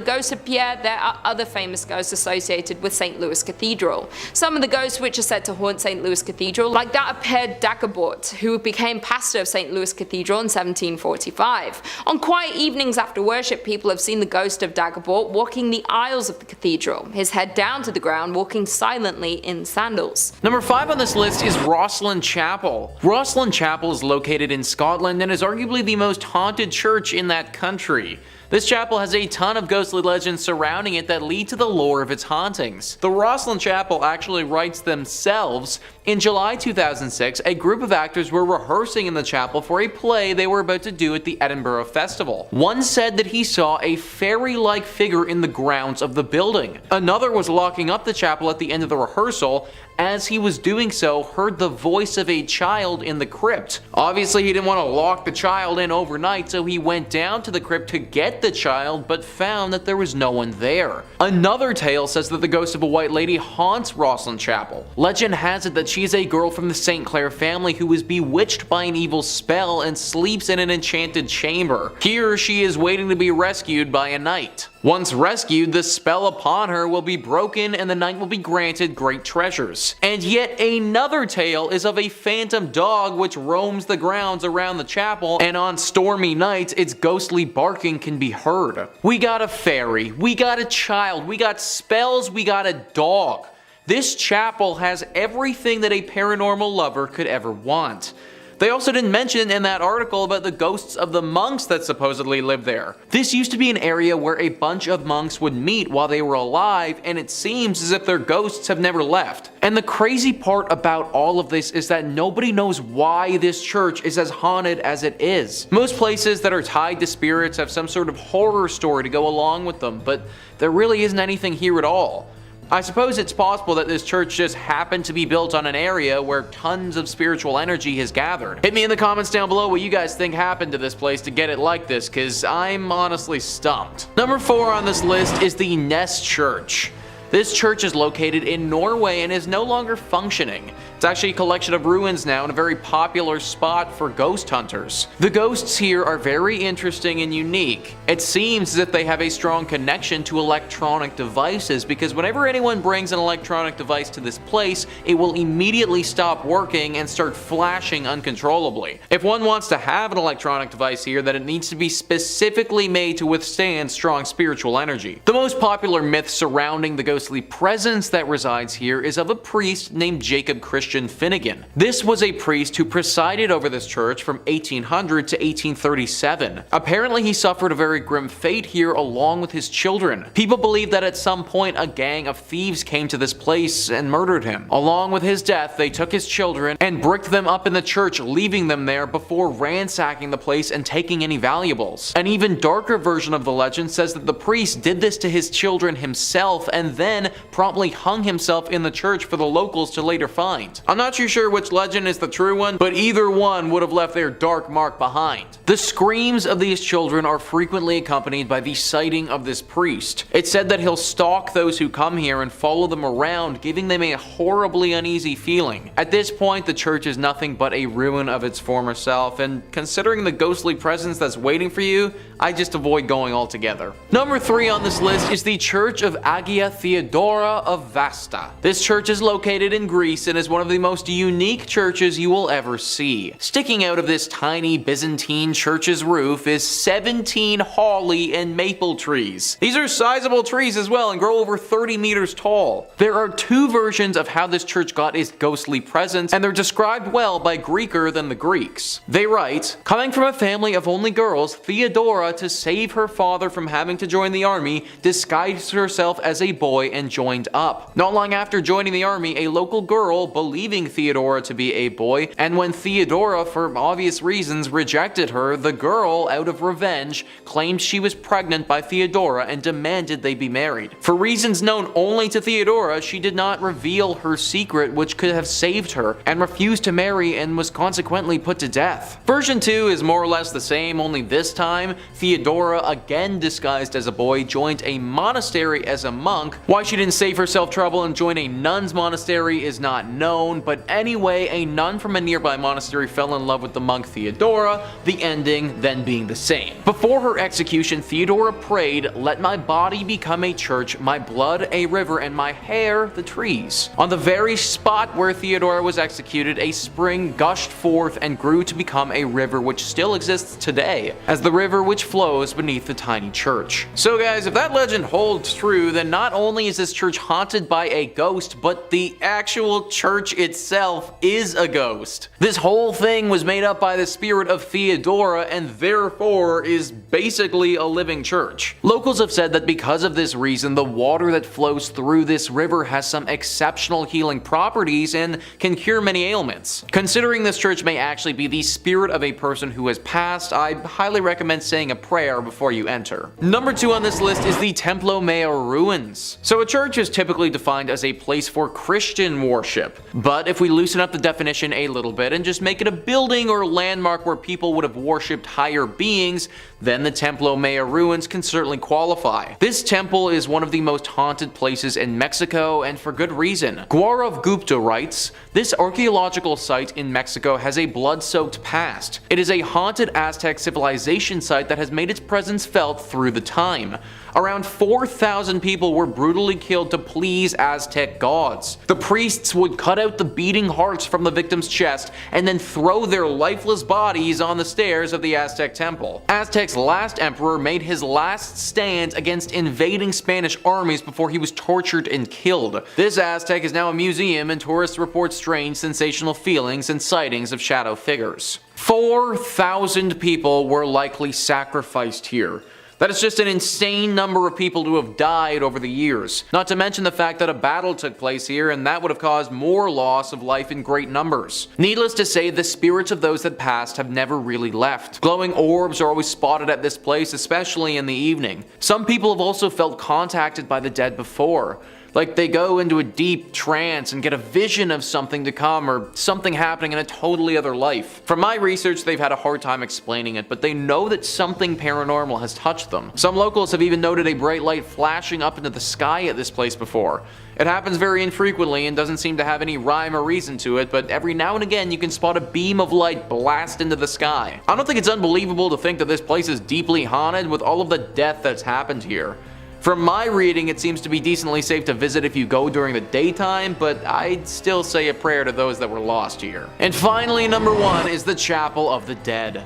ghost of Pierre, there are other famous ghosts associated with St. Louis Cathedral. Some of the ghosts which are said to haunt St. Louis Cathedral, like that of Père Dagobert, who became pastor of St. Louis Cathedral in 1745. On quiet evenings after worship, people have seen the ghost of Dagobert walking the aisles of the cathedral, his head down to the ground, walking silently in sandals. Number 5 on this list is Rossland Chapel. Rossland Chapel is located in Scotland and is arguably the most haunted church in that country. This chapel has a ton of ghostly legends surrounding it that lead to the lore of its hauntings. The Rossland Chapel actually writes themselves. In July 2006, a group of actors were rehearsing in the chapel for a play they were about to do at the Edinburgh Festival. One said that he saw a fairy-like figure in the grounds of the building. Another was locking up the chapel at the end of the rehearsal. As he was doing so, heard the voice of a child in the crypt. Obviously, he didn't want to lock the child in overnight, so he went down to the crypt to get the child, but found that there was no one there. Another tale says that the ghost of a white lady haunts Rossland Chapel. Legend has it that she is a girl from the St. Clair family who was bewitched by an evil spell and sleeps in an enchanted chamber. Here, she is waiting to be rescued by a knight. Once rescued, the spell upon her will be broken and the knight will be granted great treasures. And yet another tale is of a phantom dog which roams the grounds around the chapel, and on stormy nights its ghostly barking can be heard. We got a fairy, we got a child, we got spells, we got a dog. This chapel has everything that a paranormal lover could ever want. They also didn't mention in that article about the ghosts of the monks that supposedly live there. This used to be an area where a bunch of monks would meet while they were alive, and it seems as if their ghosts have never left. And the crazy part about all of this is that nobody knows why this church is as haunted as it is. Most places that are tied to spirits have some sort of horror story to go along with them, but there really isn't anything here at all. I suppose it's possible that this church just happened to be built on an area where tons of spiritual energy has gathered. Hit me in the comments down below what you guys think happened to this place to get it like this, cause I'm honestly stumped. Number 4 on this list is the Nes Church. This church is located in Norway and is no longer functioning. It's actually a collection of ruins now and a very popular spot for ghost hunters. The ghosts here are very interesting and unique. It seems as if they have a strong connection to electronic devices, because whenever anyone brings an electronic device to this place, it will immediately stop working and start flashing uncontrollably. If one wants to have an electronic device here, then it needs to be specifically made to withstand strong spiritual energy. The most popular myth surrounding the ghostly presence that resides here is of a priest named Jacob Christian. Christian Finnegan. This was a priest who presided over this church from 1800 to 1837. Apparently he suffered a very grim fate here along with his children. People believe that at some point a gang of thieves came to this place and murdered him. Along with his death, they took his children and bricked them up in the church, leaving them there before ransacking the place and taking any valuables. An even darker version of the legend says that the priest did this to his children himself and then promptly hung himself in the church for the locals to later find. I'm not too sure which legend is the true one, but either one would have left their dark mark behind. The screams of these children are frequently accompanied by the sighting of this priest. It's said that he'll stalk those who come here and follow them around, giving them a horribly uneasy feeling. At this point, the church is nothing but a ruin of its former self, and considering the ghostly presence that's waiting for you, I just avoid going altogether. Number 3 on this list is the Church of Agia Theodora of Vasta. This church is located in Greece and is one of the most unique churches you will ever see. Sticking out of this tiny Byzantine church's roof is 17 holly and maple trees. These are sizable trees as well and grow over 30 meters tall. There are 2 versions of how this church got its ghostly presence, and they're described well by Greeker than the Greeks. They write, coming from a family of only girls, Theodora, to save her father from having to join the army, disguised herself as a boy and joined up. Not long after joining the army, a local girl, believing Theodora to be a boy, and when Theodora, for obvious reasons, rejected her, the girl, out of revenge, claimed she was pregnant by Theodora and demanded they be married. For reasons known only to Theodora, she did not reveal her secret, which could have saved her, and refused to marry and was consequently put to death. Version 2 is more or less the same, only this time, Theodora, again disguised as a boy, joined a monastery as a monk. Why she didn't save herself trouble and join a nun's monastery is not known, but anyway, a nun from a nearby monastery fell in love with the monk Theodora, the ending then being the same. Before her execution, Theodora prayed, "Let my body become a church, my blood a river, and my hair the trees." On the very spot where Theodora was executed, a spring gushed forth and grew to become a river which still exists today, as the river which flows beneath the tiny church. So guys, if that legend holds true, then not only is this church haunted by a ghost, but the actual church itself is a ghost. This whole thing was made up by the spirit of Theodora and therefore is basically a living church. Locals have said that because of this reason, the water that flows through this river has some exceptional healing properties and can cure many ailments. Considering this church may actually be the spirit of a person who has passed, I highly recommend saying a prayer before you enter. Number 2 on this list is the Templo Mayor ruins. So a church is typically defined as a place for Christian worship, but if we loosen up the definition a little bit and just make it a building or landmark where people would have worshipped higher beings, then the Templo Mayor ruins can certainly qualify. This temple is one of the most haunted places in Mexico, and for good reason. Gaurav Gupta writes, "This archaeological site in Mexico has a blood-soaked past. It is a haunted Aztec civilization site that has made its presence felt through the time. Around 4,000 people were brutally killed to please Aztec gods. The priests would cut out the beating hearts from the victim's chest and then throw their lifeless bodies on the stairs of the Aztec temple. Aztec's last emperor made his last stand against invading Spanish armies before he was tortured and killed. This Aztec is now a museum, and tourists report strange, sensational feelings and sightings of shadow figures." 4,000 people were likely sacrificed here. That is just an insane number of people to have died over the years. Not to mention the fact that a battle took place here, and that would have caused more loss of life in great numbers. Needless to say, the spirits of those that passed have never really left. Glowing orbs are always spotted at this place, especially in the evening. Some people have also felt contacted by the dead before. Like they go into a deep trance and get a vision of something to come or something happening in a totally other life. From my research, they've had a hard time explaining it, but they know that something paranormal has touched them. Some locals have even noted a bright light flashing up into the sky at this place before. It happens very infrequently and doesn't seem to have any rhyme or reason to it, but every now and again you can spot a beam of light blast into the sky. I don't think it's unbelievable to think that this place is deeply haunted with all of the death that's happened here. From my reading, it seems to be decently safe to visit if you go during the daytime, but I'd still say a prayer to those that were lost here. And finally, number 1 is the Chapel of the Dead.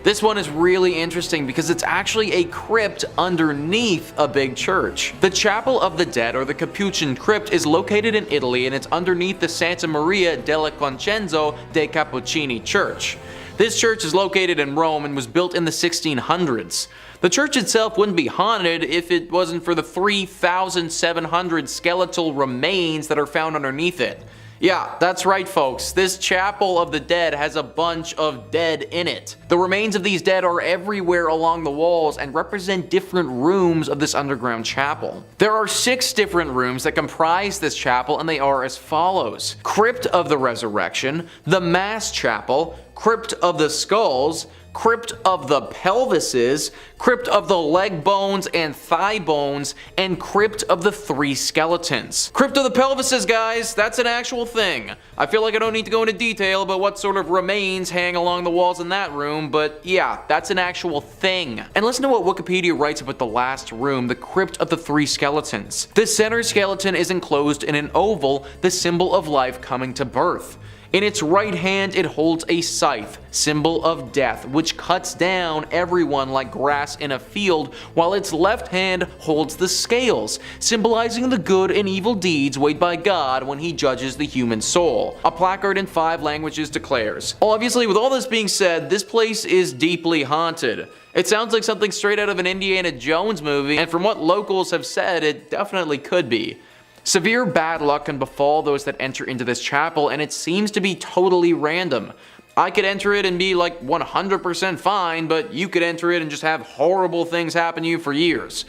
This one is really interesting because it's actually a crypt underneath a big church. The Chapel of the Dead, or the Capuchin Crypt, is located in Italy, and it's underneath the Santa Maria della Concenzo dei Cappuccini Church. This church is located in Rome and was built in the 1600s. The church itself wouldn't be haunted if it wasn't for the 3,700 skeletal remains that are found underneath it. Yeah, that's right folks, this Chapel of the Dead has a bunch of dead in it. The remains of these dead are everywhere along the walls and represent different rooms of this underground chapel. There are 6 different rooms that comprise this chapel, and they are as follows: Crypt of the Resurrection, the Mass Chapel, Crypt of the Skulls, Crypt of the Pelvises, Crypt of the Leg Bones and Thigh Bones, and Crypt of the 3 Skeletons. Crypt of the Pelvises, guys, that's an actual thing. I feel like I don't need to go into detail about what sort of remains hang along the walls in that room, but yeah, that's an actual thing. And listen to what Wikipedia writes about the last room, the Crypt of the 3 Skeletons. The center skeleton is enclosed in an oval, the symbol of life coming to birth. In its right hand it holds a scythe, symbol of death, which cuts down everyone like grass in a field, while its left hand holds the scales, symbolizing the good and evil deeds weighed by God when he judges the human soul. A placard in 5 languages declares. Obviously, with all this being said, this place is deeply haunted. It sounds like something straight out of an Indiana Jones movie, and from what locals have said, it definitely could be. Severe bad luck can befall those that enter into this chapel, and it seems to be totally random. I could enter it and be like 100% fine, but you could enter it and just have horrible things happen to you for years.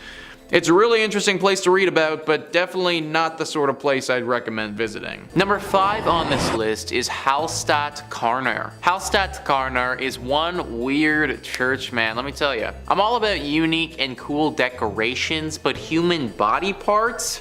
It's a really interesting place to read about, but definitely not the sort of place I'd recommend visiting. Number 5 on this list is Hallstatt Karner. Hallstatt Karner is one weird church, man, let me tell you. I'm all about unique and cool decorations, but human body parts?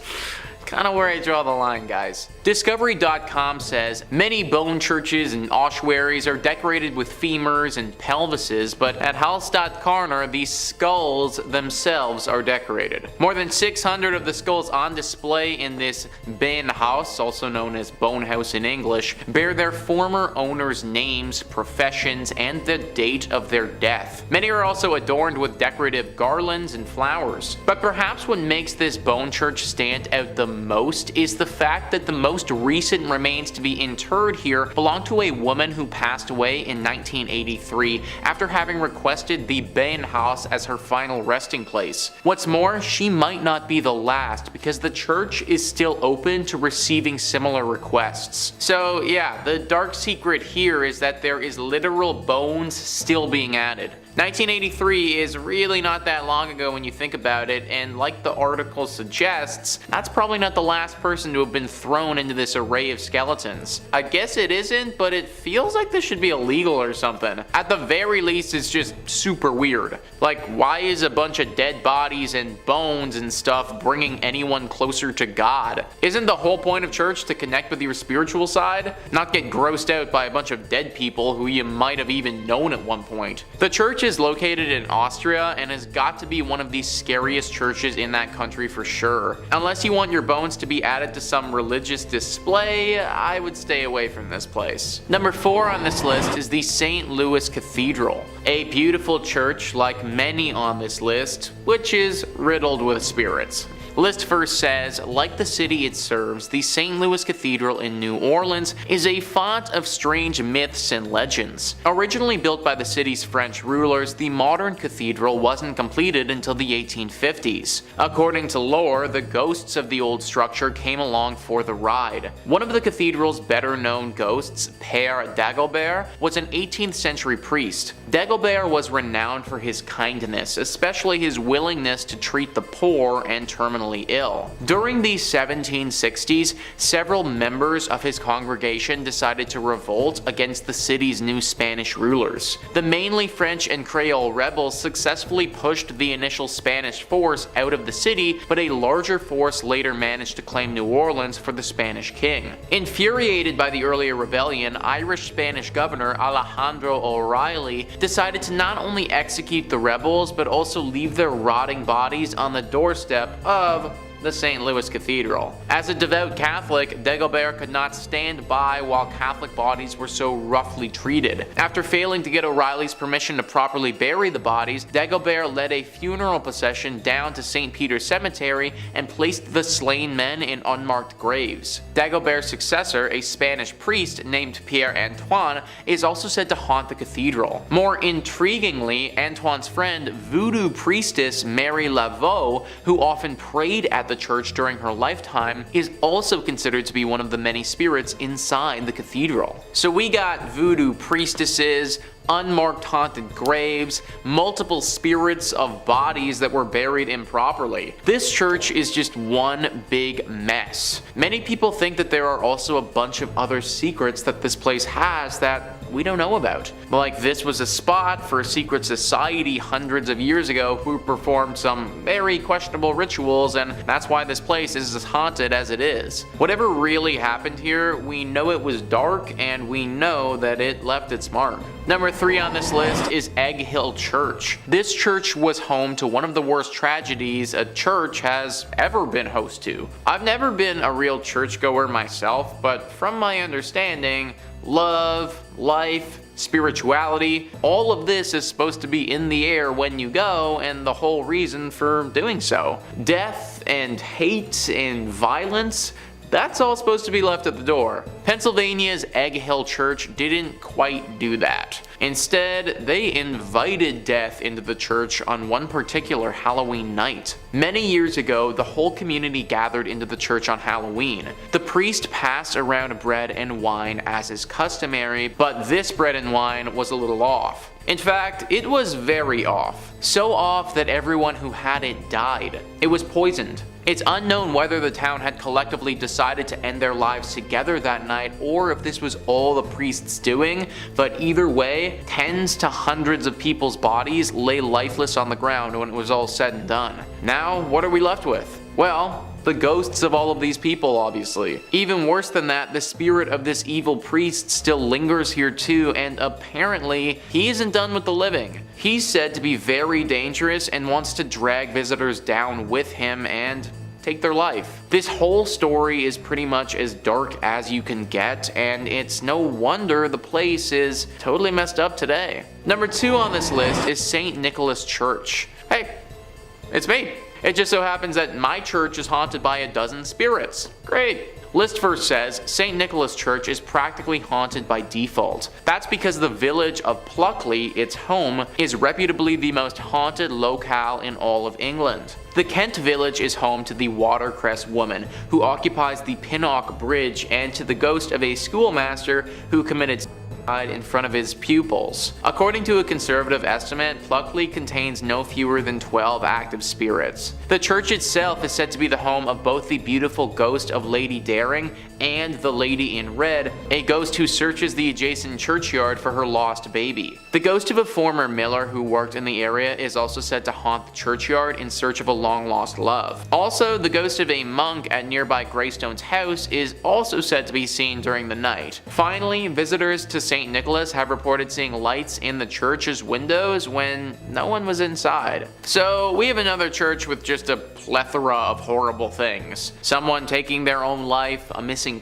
Kind of where I draw the line, guys. Discovery.com says many bone churches and ossuaries are decorated with femurs and pelvises, but at Hallstatt Karner, the skulls themselves are decorated. More than 600 of the skulls on display in this Benhaus, also known as Bone House in English, bear their former owners' names, professions, and the date of their death. Many are also adorned with decorative garlands and flowers. But perhaps what makes this bone church stand out the most is the fact that the most recent remains to be interred here belong to a woman who passed away in 1983 after having requested the Benhaus as her final resting place. What's more, she might not be the last because the church is still open to receiving similar requests. So yeah, the dark secret here is that there is literal bones still being added. 1983 is really not that long ago when you think about it, and like the article suggests, that's probably not the last person to have been thrown into this array of skeletons. I guess it isn't, but it feels like this should be illegal or something. At the very least, it's just super weird. Like, why is a bunch of dead bodies and bones and stuff bringing anyone closer to God? Isn't the whole point of church to connect with your spiritual side? Not get grossed out by a bunch of dead people who you might have even known at one point. The church is located in Austria and has got to be one of the scariest churches in that country for sure. Unless you want your bones to be added to some religious display, I would stay away from this place. Number 4 on this list is the St. Louis Cathedral, a beautiful church like many on this list, which is riddled with spirits. List first says, like the city it serves, the St. Louis Cathedral in New Orleans is a font of strange myths and legends. Originally built by the city's French rulers, the modern cathedral wasn't completed until the 1850s. According to lore, the ghosts of the old structure came along for the ride. One of the cathedral's better known ghosts, Père Dagobert, was an 18th century priest. Dagobert was renowned for his kindness, especially his willingness to treat the poor and terminally ill. During the 1760s, several members of his congregation decided to revolt against the city's new Spanish rulers. The mainly French and Creole rebels successfully pushed the initial Spanish force out of the city, but a larger force later managed to claim New Orleans for the Spanish king. Infuriated by the earlier rebellion, Irish-Spanish governor Alejandro O'Reilly decided to not only execute the rebels, but also leave their rotting bodies on the doorstep of the St. Louis Cathedral. As a devout Catholic, Dagobert could not stand by while Catholic bodies were so roughly treated. After failing to get O'Reilly's permission to properly bury the bodies, Dagobert led a funeral procession down to St. Peter's Cemetery and placed the slain men in unmarked graves. Dagobert's successor, a Spanish priest named Pierre Antoine, is also said to haunt the cathedral. More intriguingly, Antoine's friend, voodoo priestess Mary Laveau, who often prayed at the church during her lifetime, is also considered to be one of the many spirits inside the cathedral. So we got voodoo priestesses, unmarked haunted graves, multiple spirits of bodies that were buried improperly. This church is just one big mess. Many people think that there are also a bunch of other secrets that this place has that we don't know about. Like this was a spot for a secret society hundreds of years ago who performed some very questionable rituals, and that's why this place is as haunted as it is. Whatever really happened here, we know it was dark and we know that it left its mark. Number 3 on this list is Egg Hill Church. This church was home to one of the worst tragedies a church has ever been host to. I've never been a real churchgoer myself, but from my understanding, love, life, spirituality, all of this is supposed to be in the air when you go, and the whole reason for doing so. Death and hate and violence, that's all supposed to be left at the door. Pennsylvania's Egg Hill Church didn't quite do that. Instead, they invited death into the church on one particular Halloween night. Many years ago, the whole community gathered into the church on Halloween. The priest passed around bread and wine as is customary, but this bread and wine was a little off. In fact, it was very off. So off that everyone who had it died. It was poisoned. It's unknown whether the town had collectively decided to end their lives together that night or if this was all the priest's doing, but either way, tens to hundreds of people's bodies lay lifeless on the ground when it was all said and done. Now, what are we left with? Well, the ghosts of all of these people, obviously. Even worse than that, the spirit of this evil priest still lingers here too, and apparently, he isn't done with the living. He's said to be very dangerous and wants to drag visitors down with him and take their life. This whole story is pretty much as dark as you can get, and it's no wonder the place is totally messed up today. Number 2 on this list is St. Nicholas Church. Hey, it's me. It just so happens that my church is haunted by a dozen spirits. Great. List first says St. Nicholas Church is practically haunted by default. That's because the village of Pluckley, its home, is reputably the most haunted locale in all of England. The Kent village is home to the Watercress woman, who occupies the Pinnock Bridge, and to the ghost of a schoolmaster who committed suicide in front of his pupils. According to a conservative estimate, Pluckley contains no fewer than 12 active spirits. The church itself is said to be the home of both the beautiful ghost of Lady Daring and the Lady in Red, a ghost who searches the adjacent churchyard for her lost baby. The ghost of a former miller who worked in the area is also said to haunt the churchyard in search of a long-lost love. Also, the ghost of a monk at nearby Greystone's house is also said to be seen during the night. Finally, visitors to St. Nicholas have reported seeing lights in the church's windows when no one was inside. So we have another church with just a plethora of horrible things. Someone taking their own life, a missing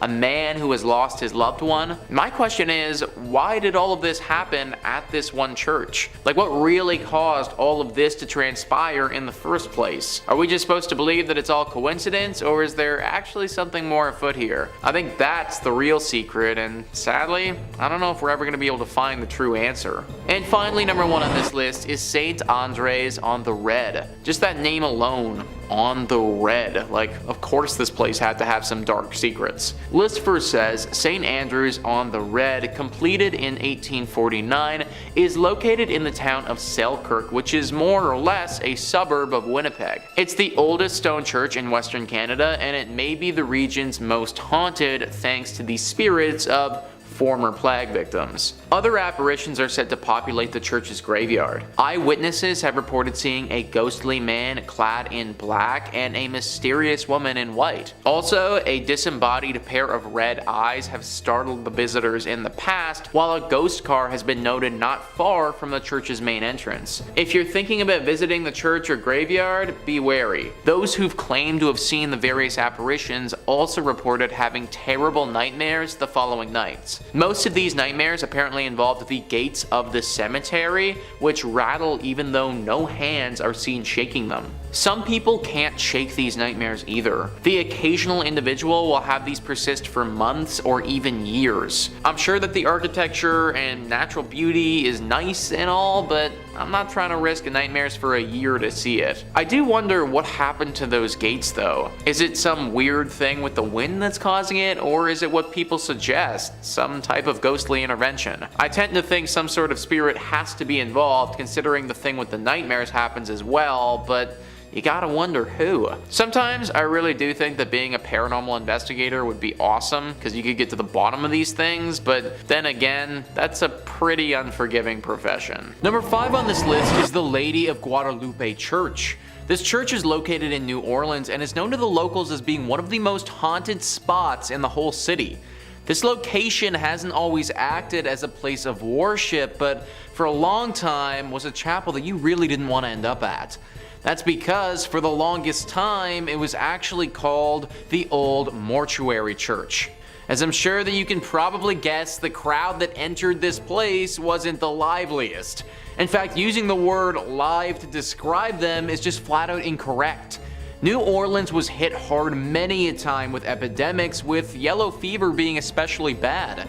a man who has lost his loved one. My question is, why did all of this happen at this one church? Like, what really caused all of this to transpire in the first place? Are we just supposed to believe that it's all coincidence, or is there actually something more afoot here? I think that's the real secret, and sadly, I don't know if we're ever going to be able to find the true answer. And finally, number 1 on this list is St. Andres on the Red. Just that name alone, on the Red. Like, of course this place had to have some dark secrets. List first says St. Andrews on the Red, completed in 1849, is located in the town of Selkirk, which is more or less a suburb of Winnipeg. It's the oldest stone church in Western Canada, and it may be the region's most haunted thanks to the spirits of former plague victims. Other apparitions are said to populate the church's graveyard. Eyewitnesses have reported seeing a ghostly man clad in black and a mysterious woman in white. Also, a disembodied pair of red eyes have startled the visitors in the past, while a ghost car has been noted not far from the church's main entrance. If you're thinking about visiting the church or graveyard, be wary. Those who've claimed to have seen the various apparitions also reported having terrible nightmares the following nights. Most of these nightmares apparently involved the gates of the cemetery, which rattle even though no hands are seen shaking them. Some people can't shake these nightmares either. The occasional individual will have these persist for months or even years. I'm sure that the architecture and natural beauty is nice and all, but I'm not trying to risk nightmares for a year to see it. I do wonder what happened to those gates though. Is it some weird thing with the wind that's causing it, or is it what people suggest, some type of ghostly intervention? I tend to think some sort of spirit has to be involved, considering the thing with the nightmares happens as well, but you gotta wonder who. Sometimes I really do think that being a paranormal investigator would be awesome, because you could get to the bottom of these things, but then again, that's a pretty unforgiving profession. Number 5 on this list is the Lady of Guadalupe Church. This church is located in New Orleans and is known to the locals as being one of the most haunted spots in the whole city. This location hasn't always acted as a place of worship, but for a long time was a chapel that you really didn't want to end up at. That's because for the longest time it was actually called the Old Mortuary Church. As I'm sure that you can probably guess, the crowd that entered this place wasn't the liveliest. In fact, using the word live to describe them is just flat out incorrect. New Orleans was hit hard many a time with epidemics, with yellow fever being especially bad.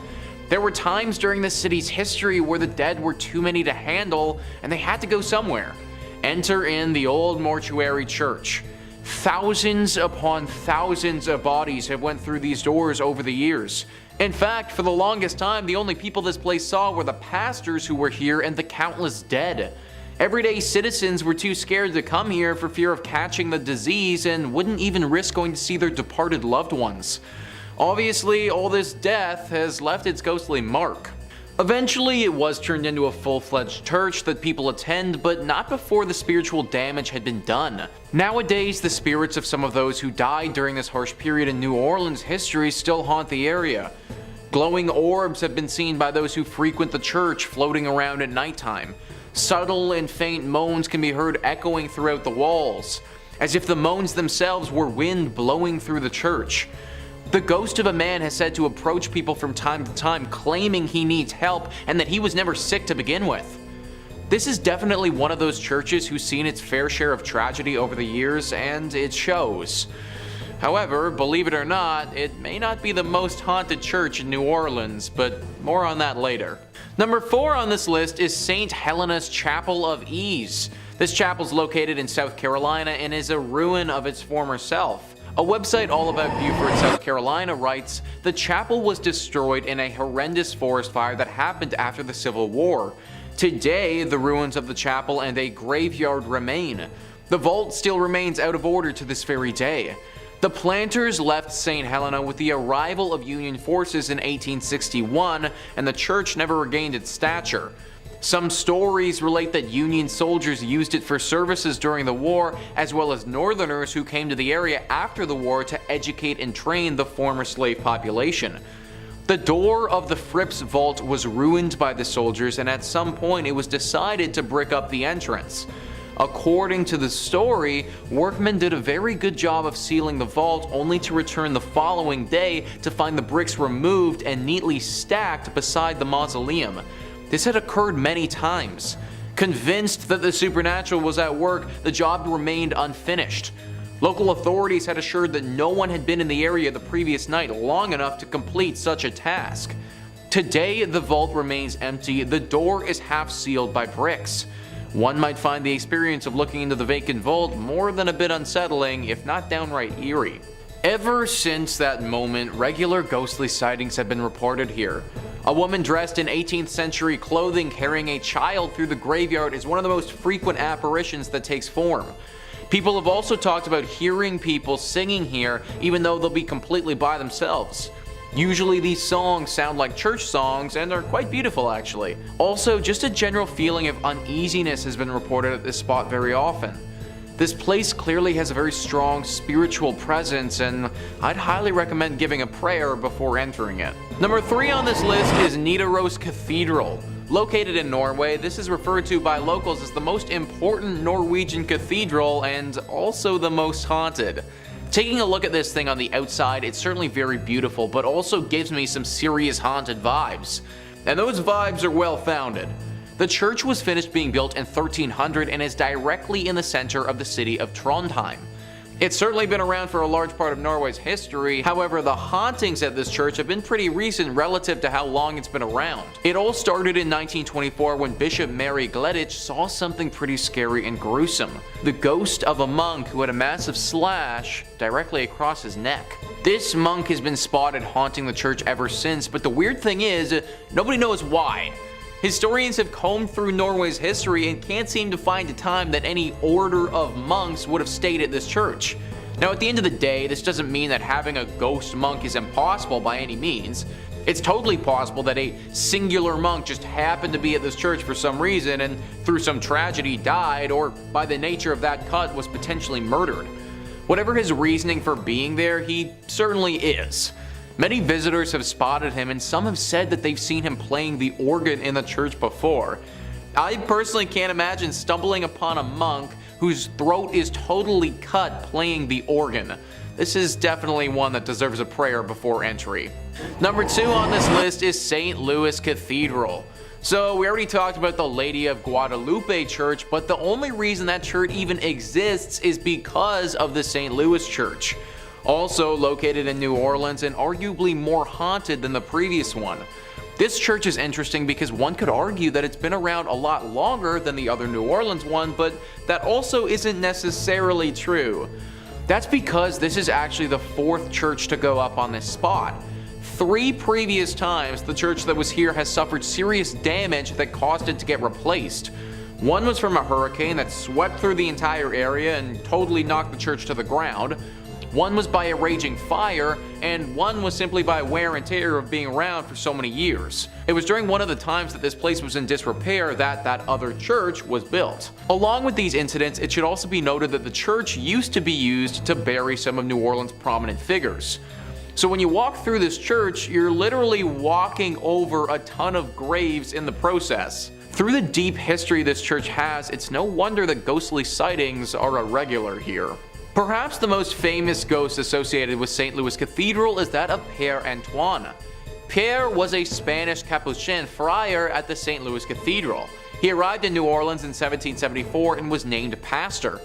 There were times during the city's history where the dead were too many to handle and they had to go somewhere. Enter in the Old Mortuary Church. Thousands upon thousands of bodies have went through these doors over the years. In fact, for the longest time, the only people this place saw were the pastors who were here and the countless dead. Everyday citizens were too scared to come here for fear of catching the disease and wouldn't even risk going to see their departed loved ones. Obviously, all this death has left its ghostly mark. Eventually, it was turned into a full-fledged church that people attend, but not before the spiritual damage had been done. Nowadays, the spirits of some of those who died during this harsh period in New Orleans history still haunt the area. Glowing orbs have been seen by those who frequent the church floating around at nighttime. Subtle and faint moans can be heard echoing throughout the walls, as if the moans themselves were wind blowing through the church. The ghost of a man has said to approach people from time to time claiming he needs help and that he was never sick to begin with. This is definitely one of those churches who's seen its fair share of tragedy over the years, and it shows. However, believe it or not, it may not be the most haunted church in New Orleans, but more on that later. Number 4 on this list is St. Helena's Chapel of Ease. This chapel is located in South Carolina and is a ruin of its former self. A website all about Beaufort, South Carolina writes, "The chapel was destroyed in a horrendous forest fire that happened after the Civil War. Today, the ruins of the chapel and a graveyard remain. The vault still remains out of order to this very day. The planters left St. Helena with the arrival of Union forces in 1861, and the church never regained its stature. Some stories relate that Union soldiers used it for services during the war, as well as Northerners who came to the area after the war to educate and train the former slave population. The door of the Fripp's vault was ruined by the soldiers, and at some point it was decided to brick up the entrance. According to the story, workmen did a very good job of sealing the vault, only to return the following day to find the bricks removed and neatly stacked beside the mausoleum. This had occurred many times. Convinced that the supernatural was at work, the job remained unfinished. Local authorities had assured that no one had been in the area the previous night long enough to complete such a task. Today, the vault remains empty. The door is half sealed by bricks. One might find the experience of looking into the vacant vault more than a bit unsettling, if not downright eerie. Ever since that moment, regular ghostly sightings have been reported here. A woman dressed in 18th century clothing carrying a child through the graveyard is one of the most frequent apparitions that takes form. People have also talked about hearing people singing here even though they'll be completely by themselves. Usually these songs sound like church songs and are quite beautiful actually. Also, just a general feeling of uneasiness has been reported at this spot very often. This place clearly has a very strong spiritual presence, and I'd highly recommend giving a prayer before entering it. Number 3 on this list is Nidaros Cathedral. Located in Norway, this is referred to by locals as the most important Norwegian cathedral and also the most haunted. Taking a look at this thing on the outside, it's certainly very beautiful, but also gives me some serious haunted vibes. And those vibes are well founded. The church was finished being built in 1300 and is directly in the center of the city of Trondheim. It's certainly been around for a large part of Norway's history, however the hauntings at this church have been pretty recent relative to how long it's been around. It all started in 1924 when Bishop Mary Gleditsch saw something pretty scary and gruesome. The ghost of a monk who had a massive slash directly across his neck. This monk has been spotted haunting the church ever since, but the weird thing is, nobody knows why. Historians have combed through Norway's history and can't seem to find a time that any order of monks would have stayed at this church. Now at the end of the day, this doesn't mean that having a ghost monk is impossible by any means. It's totally possible that a singular monk just happened to be at this church for some reason and through some tragedy died, or by the nature of that cut was potentially murdered. Whatever his reasoning for being there, he certainly is. Many visitors have spotted him, and some have said that they've seen him playing the organ in the church before. I personally can't imagine stumbling upon a monk whose throat is totally cut playing the organ. This is definitely one that deserves a prayer before entry. Number 2 on this list is St. Louis Cathedral. So we already talked about the Lady of Guadalupe Church, but the only reason that church even exists is because of the St. Louis Church. Also located in New Orleans and arguably more haunted than the previous one. This church is interesting because one could argue that it's been around a lot longer than the other New Orleans one, but that also isn't necessarily true. That's because this is actually the 4th church to go up on this spot. 3 previous times the church that was here has suffered serious damage that caused it to get replaced. One was from a hurricane that swept through the entire area and totally knocked the church to the ground. One was by a raging fire, and one was simply by wear and tear of being around for so many years. It was during one of the times that this place was in disrepair that that other church was built. Along with these incidents, it should also be noted that the church used to be used to bury some of New Orleans' prominent figures. So when you walk through this church, you're literally walking over a ton of graves in the process. Through the deep history this church has, it's no wonder that ghostly sightings are a regular here. Perhaps the most famous ghost associated with St. Louis Cathedral is that of Père Antoine. Pierre was a Spanish Capuchin friar at the St. Louis Cathedral. He arrived in New Orleans in 1774 and was named pastor.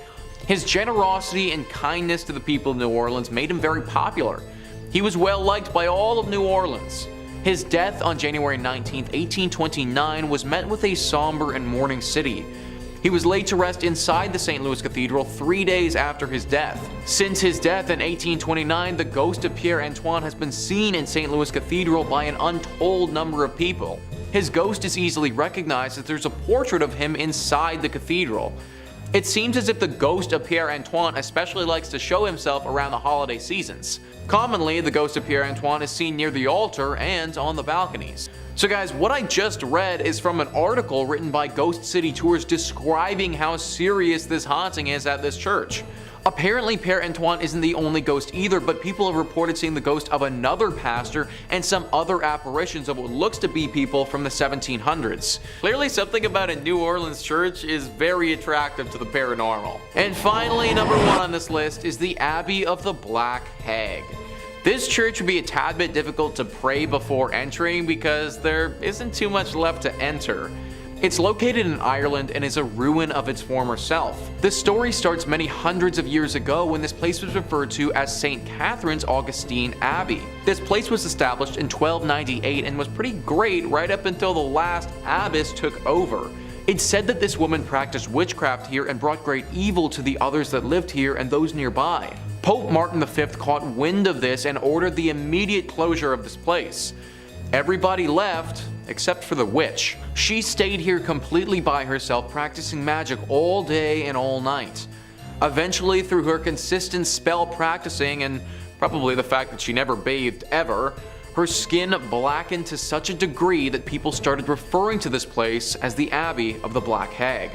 His generosity and kindness to the people of New Orleans made him very popular. He was well liked by all of New Orleans. His death on January 19, 1829 was met with a somber and mourning city. He was laid to rest inside the St. Louis Cathedral 3 days after his death. Since his death in 1829, the ghost of Père Antoine has been seen in St. Louis Cathedral by an untold number of people. His ghost is easily recognized as there's a portrait of him inside the cathedral. It seems as if the ghost of Père Antoine especially likes to show himself around the holiday seasons. Commonly, the ghost of Père Antoine is seen near the altar and on the balconies. So guys, what I just read is from an article written by Ghost City Tours describing how serious this haunting is at this church. Apparently Père Antoine isn't the only ghost either, but people have reported seeing the ghost of another pastor and some other apparitions of what looks to be people from the 1700s. Clearly something about a New Orleans church is very attractive to the paranormal. And finally, number 1 on this list is the Abbey of the Black Hag. This church would be a tad bit difficult to pray before entering because there isn't too much left to enter. It's located in Ireland and is a ruin of its former self. The story starts many hundreds of years ago when this place was referred to as St. Catherine's Augustine Abbey. This place was established in 1298 and was pretty great right up until the last abbess took over. It's said that this woman practiced witchcraft here and brought great evil to the others that lived here and those nearby. Pope Martin V caught wind of this and ordered the immediate closure of this place. Everybody left except for the witch. She stayed here completely by herself, practicing magic all day and all night. Eventually, through her consistent spell practicing and probably the fact that she never bathed ever, Her skin blackened to such a degree that people started referring to this place as the Abbey of the Black Hag.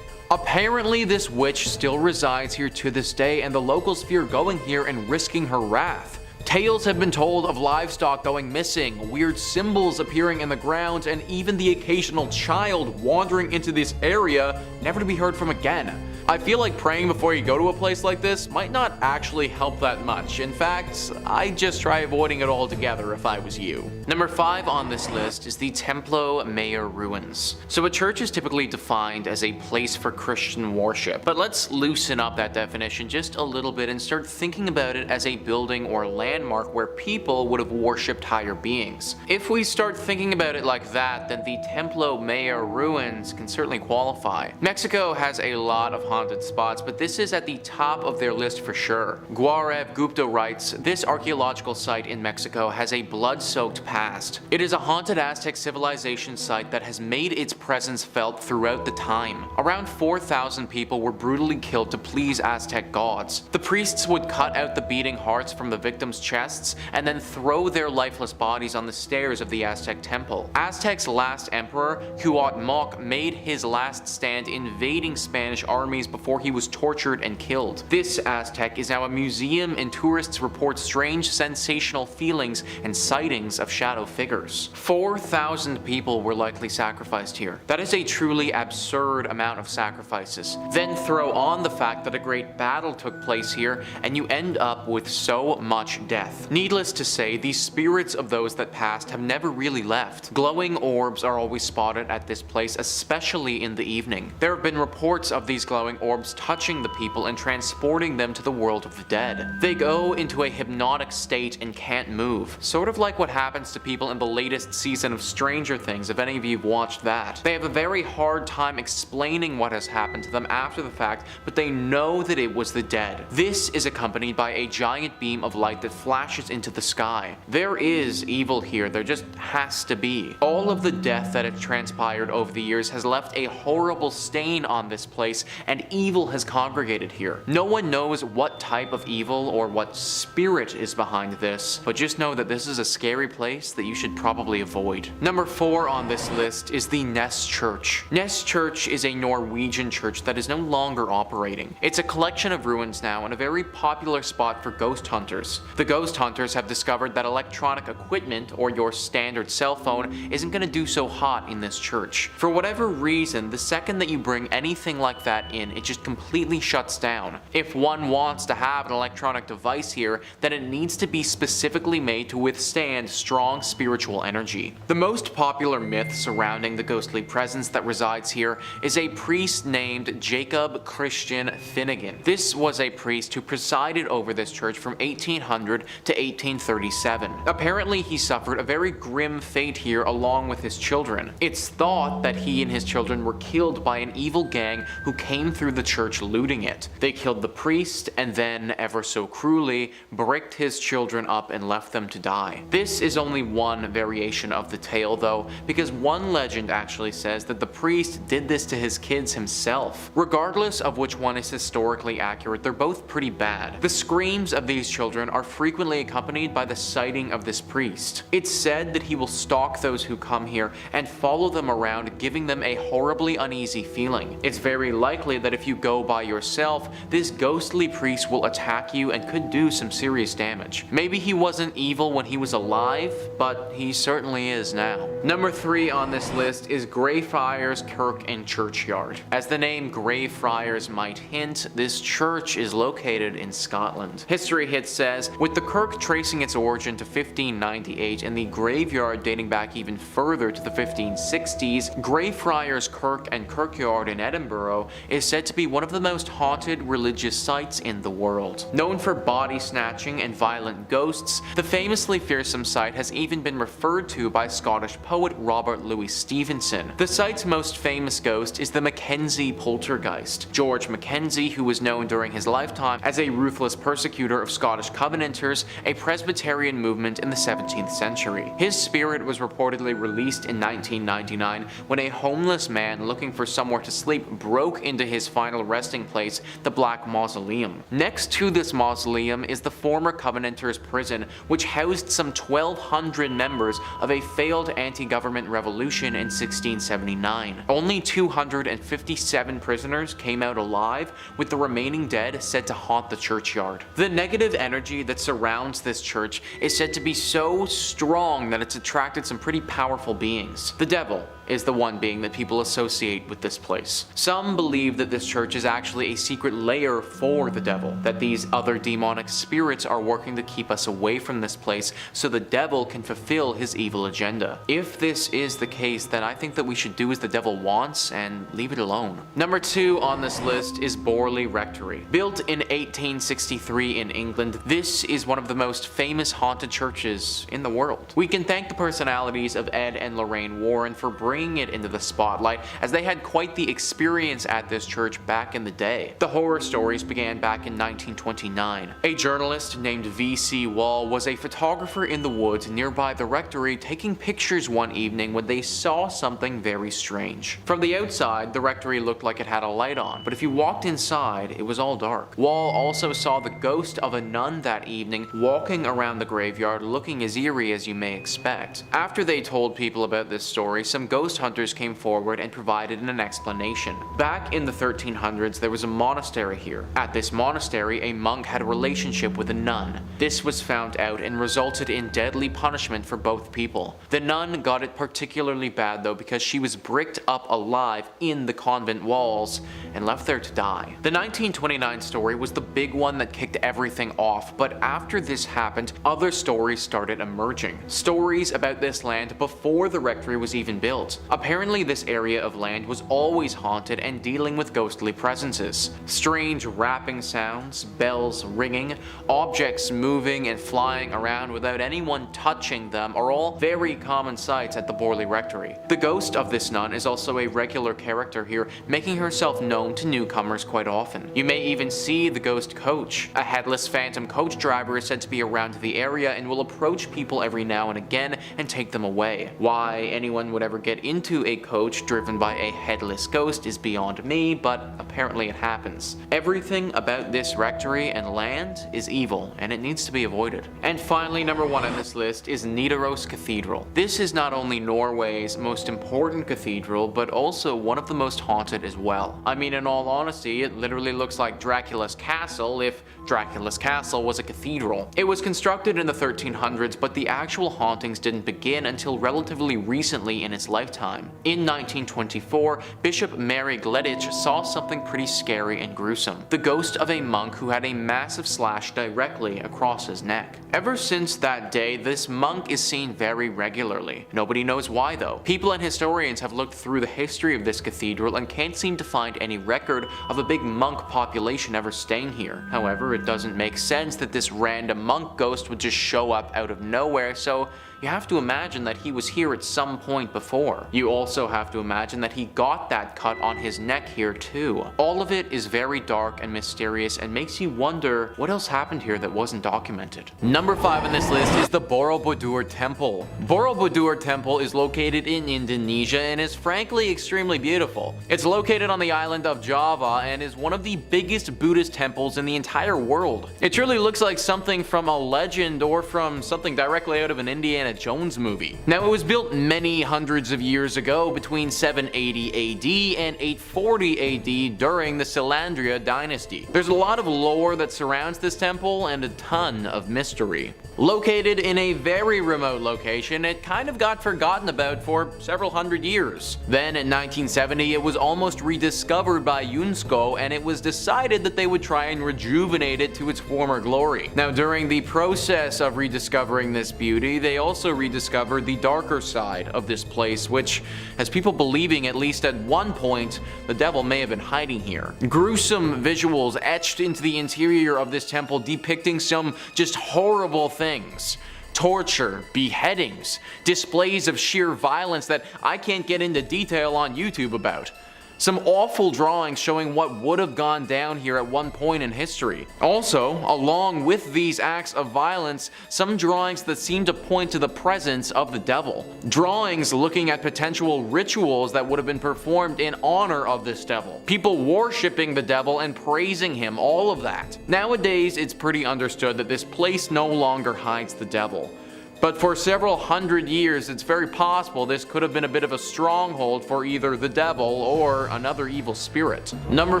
Apparently, this witch still resides here to this day, and the locals fear going here and risking her wrath. Tales have been told of livestock going missing, weird symbols appearing in the ground, and even the occasional child wandering into this area, never to be heard from again. I feel like praying before you go to a place like this might not actually help that much. In fact, I'd just try avoiding it altogether if I was you. Number 5 on this list is the Templo Mayor ruins. So a church is typically defined as a place for Christian worship, but let's loosen up that definition just a little bit and start thinking about it as a building or landmark where people would have worshipped higher beings. If we start thinking about it like that, then the Templo Mayor ruins can certainly qualify. Mexico has a lot of haunted spots, but this is at the top of their list for sure. Gaurav Gupta writes, this archaeological site in Mexico has a blood-soaked past. It is a haunted Aztec civilization site that has made its presence felt throughout the time. Around 4,000 people were brutally killed to please Aztec gods. The priests would cut out the beating hearts from the victims' chests and then throw their lifeless bodies on the stairs of the Aztec temple. Aztec's last emperor, Cuauhtémoc, made his last stand invading Spanish armies before he was tortured and killed. This Aztec is now a museum, and tourists report strange sensational feelings and sightings of shadow figures. 4,000 people were likely sacrificed here. That is a truly absurd amount of sacrifices. Then throw on the fact that a great battle took place here, and you end up with so much death. Needless to say, the spirits of those that passed have never really left. Glowing orbs are always spotted at this place, especially in the evening. There have been reports of these glowing orbs touching the people and transporting them to the world of the dead. They go into a hypnotic state and can't move, sort of like what happens to people in the latest season of Stranger Things, if any of you have watched that. They have a very hard time explaining what has happened to them after the fact, but they know that it was the dead. This is accompanied by a giant beam of light that flashes into the sky. There is evil here, there just has to be. All of the death that has transpired over the years has left a horrible stain on this place, and evil has congregated here. No one knows what type of evil or what spirit is behind this, but just know that this is a scary place that you should probably avoid. Number 4 on this list is the Nes Church. Nes Church is a Norwegian church that is no longer operating. It's a collection of ruins now and a very popular spot for ghost hunters. The ghost hunters have discovered that electronic equipment, or your standard cell phone, isn't going to do so hot in this church. For whatever reason, the second that you bring anything like that in, it just completely shuts down. If one wants to have an electronic device here, then it needs to be specifically made to withstand strong spiritual energy. The most popular myth surrounding the ghostly presence that resides here is a priest named Jacob Christian Finnegan. This was a priest who presided over this church from 1800 to 1837. Apparently, he suffered a very grim fate here along with his children. It's thought that he and his children were killed by an evil gang who came through the church looting it. They killed the priest and then, ever so cruelly, bricked his children up and left them to die. This is only one variation of the tale though, because one legend actually says that the priest did this to his kids himself. Regardless of which one is historically accurate, they're both pretty bad. The screams of these children are frequently accompanied by the sighting of this priest. It's said that he will stalk those who come here and follow them around, giving them a horribly uneasy feeling. It's very likely that if you go by yourself, this ghostly priest will attack you and could do some serious damage. Maybe he wasn't evil when he was alive, but he certainly is now. Number 3 on this list is Grayfriars Kirk and Churchyard. As the name Grayfriars might hint, this church is located in Scotland. History Hit says, with the kirk tracing its origin to 1598 and the graveyard dating back even further to the 1560s, Grayfriars Kirk and Kirkyard in Edinburgh is said to be one of the most haunted religious sites in the world. Known for body snatching and violent ghosts, the famously fearsome site has even been referred to by Scottish poet Robert Louis Stevenson. The site's most famous ghost is the Mackenzie poltergeist. George Mackenzie, who was known during his lifetime as a ruthless persecutor of Scottish Covenanters, a Presbyterian movement in the 17th century. His spirit was reportedly released in 1999 when a homeless man looking for somewhere to sleep broke into his his final resting place, the Black Mausoleum. Next to this mausoleum is the former Covenanters prison, which housed some 1,200 members of a failed anti-government revolution in 1679. Only 257 prisoners came out alive, with the remaining dead said to haunt the churchyard. The negative energy that surrounds this church is said to be so strong that it's attracted some pretty powerful beings. The devil is the one being that people associate with this place. Some believe that this church is actually a secret lair for the devil, that these other demonic spirits are working to keep us away from this place so the devil can fulfill his evil agenda. If this is the case, then I think that we should do as the devil wants and leave it alone. Number 2 on this list is Borley Rectory. Built in 1863 in England, this is one of the most famous haunted churches in the world. We can thank the personalities of Ed and Lorraine Warren for bringing it into the spotlight, as they had quite the experience at this church back in the day. The horror stories began back in 1929. A journalist named V.C. Wall was a photographer in the woods nearby the rectory, taking pictures one evening when they saw something very strange. From the outside, the rectory looked like it had a light on, but if you walked inside, it was all dark. Wall also saw the ghost of a nun that evening walking around the graveyard, looking as eerie as you may expect. After they told people about this story, some ghost hunters came forward and provided an explanation. Back in the 1300s, there was a monastery here. At this monastery, a monk had a relationship with a nun. This was found out and resulted in deadly punishment for both people. The nun got it particularly bad though, because she was bricked up alive in the convent walls and left there to die. The 1929 story was the big one that kicked everything off, but after this happened, other stories started emerging. Stories about this land before the rectory was even built. Apparently this area of land was always haunted and dealing with ghostly presences. Strange rapping sounds, bells ringing, objects moving and flying around without anyone touching them are all very common sights at the Borley Rectory. The ghost of this nun is also a regular character here, making herself known to newcomers quite often. You may even see the ghost coach. A headless phantom coach driver is said to be around the area and will approach people every now and again and take them away. Why anyone would ever get into a coach driven by a headless ghost is beyond me, but apparently it happens. Everything about this rectory and land is evil, and it needs to be avoided. And finally, number 1 on this list is Nidaros Cathedral. This is not only Norway's most important cathedral, but also one of the most haunted as well. I mean, in all honesty, it literally looks like Dracula's castle if Dracula's castle was a cathedral. It was constructed in the 1300s, but the actual hauntings didn't begin until relatively recently in its lifetime. In 1924, Bishop Mary Gleditch saw something pretty scary and gruesome. The ghost of a monk who had a massive slash directly across his neck. Ever since that day, this monk is seen very regularly. Nobody knows why though. People and historians have looked through the history of this cathedral and can't seem to find any record of a big monk population ever staying here. However, it doesn't make sense that this random monk ghost would just show up out of nowhere, so you have to imagine that he was here at some point before. You also have to imagine that he got that cut on his neck here too. All of it is very dark and mysterious and makes you wonder what else happened here that wasn't documented. Number 5 on this list is the Borobudur Temple. Borobudur Temple is located in Indonesia and is frankly extremely beautiful. It's located on the island of Java and is one of the biggest Buddhist temples in the entire world. It truly looks like something from a legend or from something directly out of an Indiana Jones movie. Now, it was built many hundreds of years ago between 780 AD and 840 AD during the Selandria dynasty. There's a lot of lore that surrounds this temple and a ton of mystery. Located in a very remote location, it kind of got forgotten about for several hundred years. Then in 1970, it was almost rediscovered by UNESCO, and it was decided that they would try and rejuvenate it to its former glory. Now, during the process of rediscovering this beauty, they also rediscovered the darker side of this place, which has people believing, at least at one point, the devil may have been hiding here. Gruesome visuals etched into the interior of this temple depicting some just horrible things. Torture, beheadings, displays of sheer violence that I can't get into detail on YouTube about. Some awful drawings showing what would have gone down here at one point in history. Also, along with these acts of violence, some drawings that seem to point to the presence of the devil. Drawings looking at potential rituals that would have been performed in honor of this devil. People worshipping the devil and praising him, all of that. Nowadays, it's pretty understood that this place no longer hides the devil. But for several hundred years, it's very possible this could have been a bit of a stronghold for either the devil or another evil spirit. Number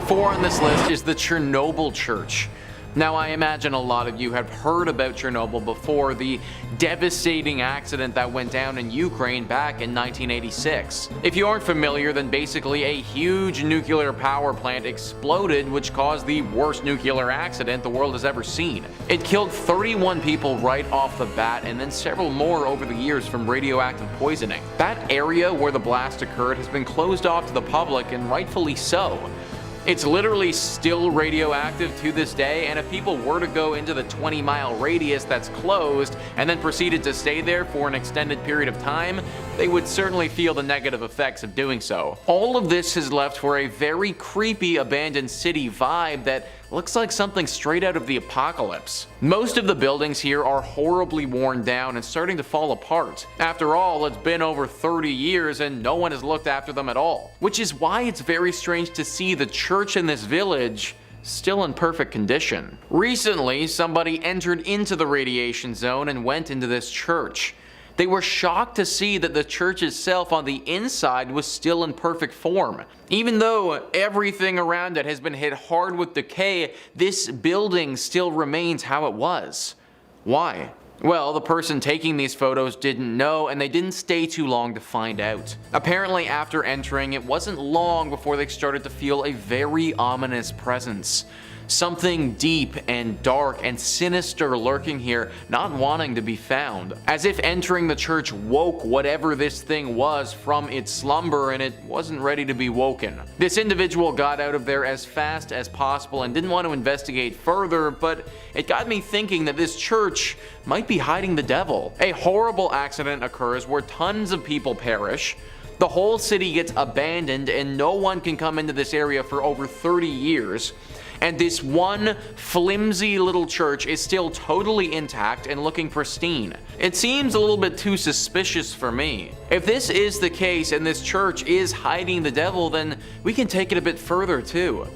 4 on this list is the Chernobyl Church. Now, I imagine a lot of you have heard about Chernobyl before, the devastating accident that went down in Ukraine back in 1986. If you aren't familiar, then basically a huge nuclear power plant exploded, which caused the worst nuclear accident the world has ever seen. It killed 31 people right off the bat, and then several more over the years from radioactive poisoning. That area where the blast occurred has been closed off to the public, and rightfully so. It's literally still radioactive to this day, and if people were to go into the 20-mile radius that's closed and then proceeded to stay there for an extended period of time, they would certainly feel the negative effects of doing so. All of this has left for a very creepy abandoned city vibe that looks like something straight out of the apocalypse. Most of the buildings here are horribly worn down and starting to fall apart. After all, it's been over 30 years and no one has looked after them at all. Which is why it's very strange to see the church in this village still in perfect condition. Recently, somebody entered into the radiation zone and went into this church. They were shocked to see that the church itself on the inside was still in perfect form. Even though everything around it has been hit hard with decay, this building still remains how it was. Why? Well, the person taking these photos didn't know, and they didn't stay too long to find out. Apparently, after entering, it wasn't long before they started to feel a very ominous presence. Something deep and dark and sinister lurking here, not wanting to be found. As if entering the church woke whatever this thing was from its slumber, and it wasn't ready to be woken. This individual got out of there as fast as possible and didn't want to investigate further, but it got me thinking that this church might be hiding the devil. A horrible accident occurs where tons of people perish. The whole city gets abandoned and no one can come into this area for over 30 years. And this one flimsy little church is still totally intact and looking pristine. It seems a little bit too suspicious for me. If this is the case and this church is hiding the devil, then we can take it a bit further too.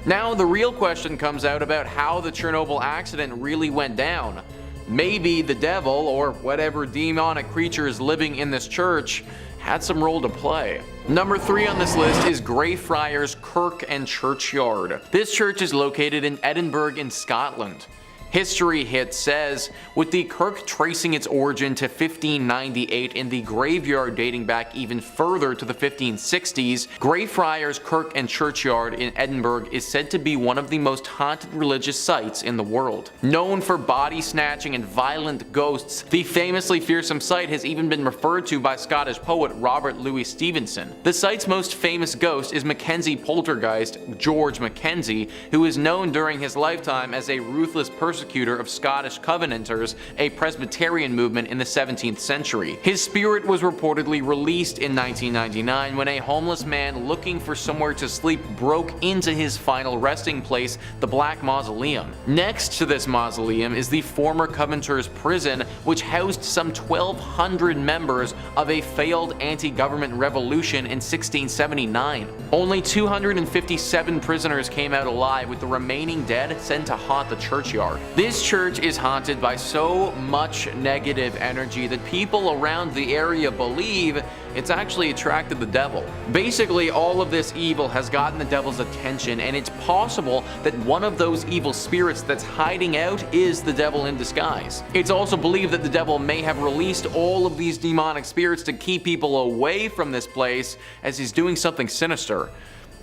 Now the real question comes out about how the Chernobyl accident really went down. Maybe the devil, or whatever demonic creature is living in this church, had some role to play. Number 3 on this list is Grayfriars Kirk and Churchyard. This church is located in Edinburgh in Scotland. History Hit says, with the Kirk tracing its origin to 1598 and the graveyard dating back even further to the 1560s, Grayfriars Kirk and Churchyard in Edinburgh is said to be one of the most haunted religious sites in the world. Known for body snatching and violent ghosts, the famously fearsome site has even been referred to by Scottish poet Robert Louis Stevenson. The site's most famous ghost is Mackenzie poltergeist George Mackenzie, who is known during his lifetime as a ruthless persecutor of Scottish Covenanters, a Presbyterian movement in the 17th century. His spirit was reportedly released in 1999 when a homeless man looking for somewhere to sleep broke into his final resting place, the Black Mausoleum. Next to this mausoleum is the former Covenanters prison, which housed some 1,200 members of a failed anti-government revolution in 1679. Only 257 prisoners came out alive, with the remaining dead sent to haunt the churchyard. This church is haunted by so much negative energy that people around the area believe it's actually attracted the devil. Basically, all of this evil has gotten the devil's attention, and it's possible that one of those evil spirits that's hiding out is the devil in disguise. It's also believed that the devil may have released all of these demonic spirits to keep people away from this place, as he's doing something sinister.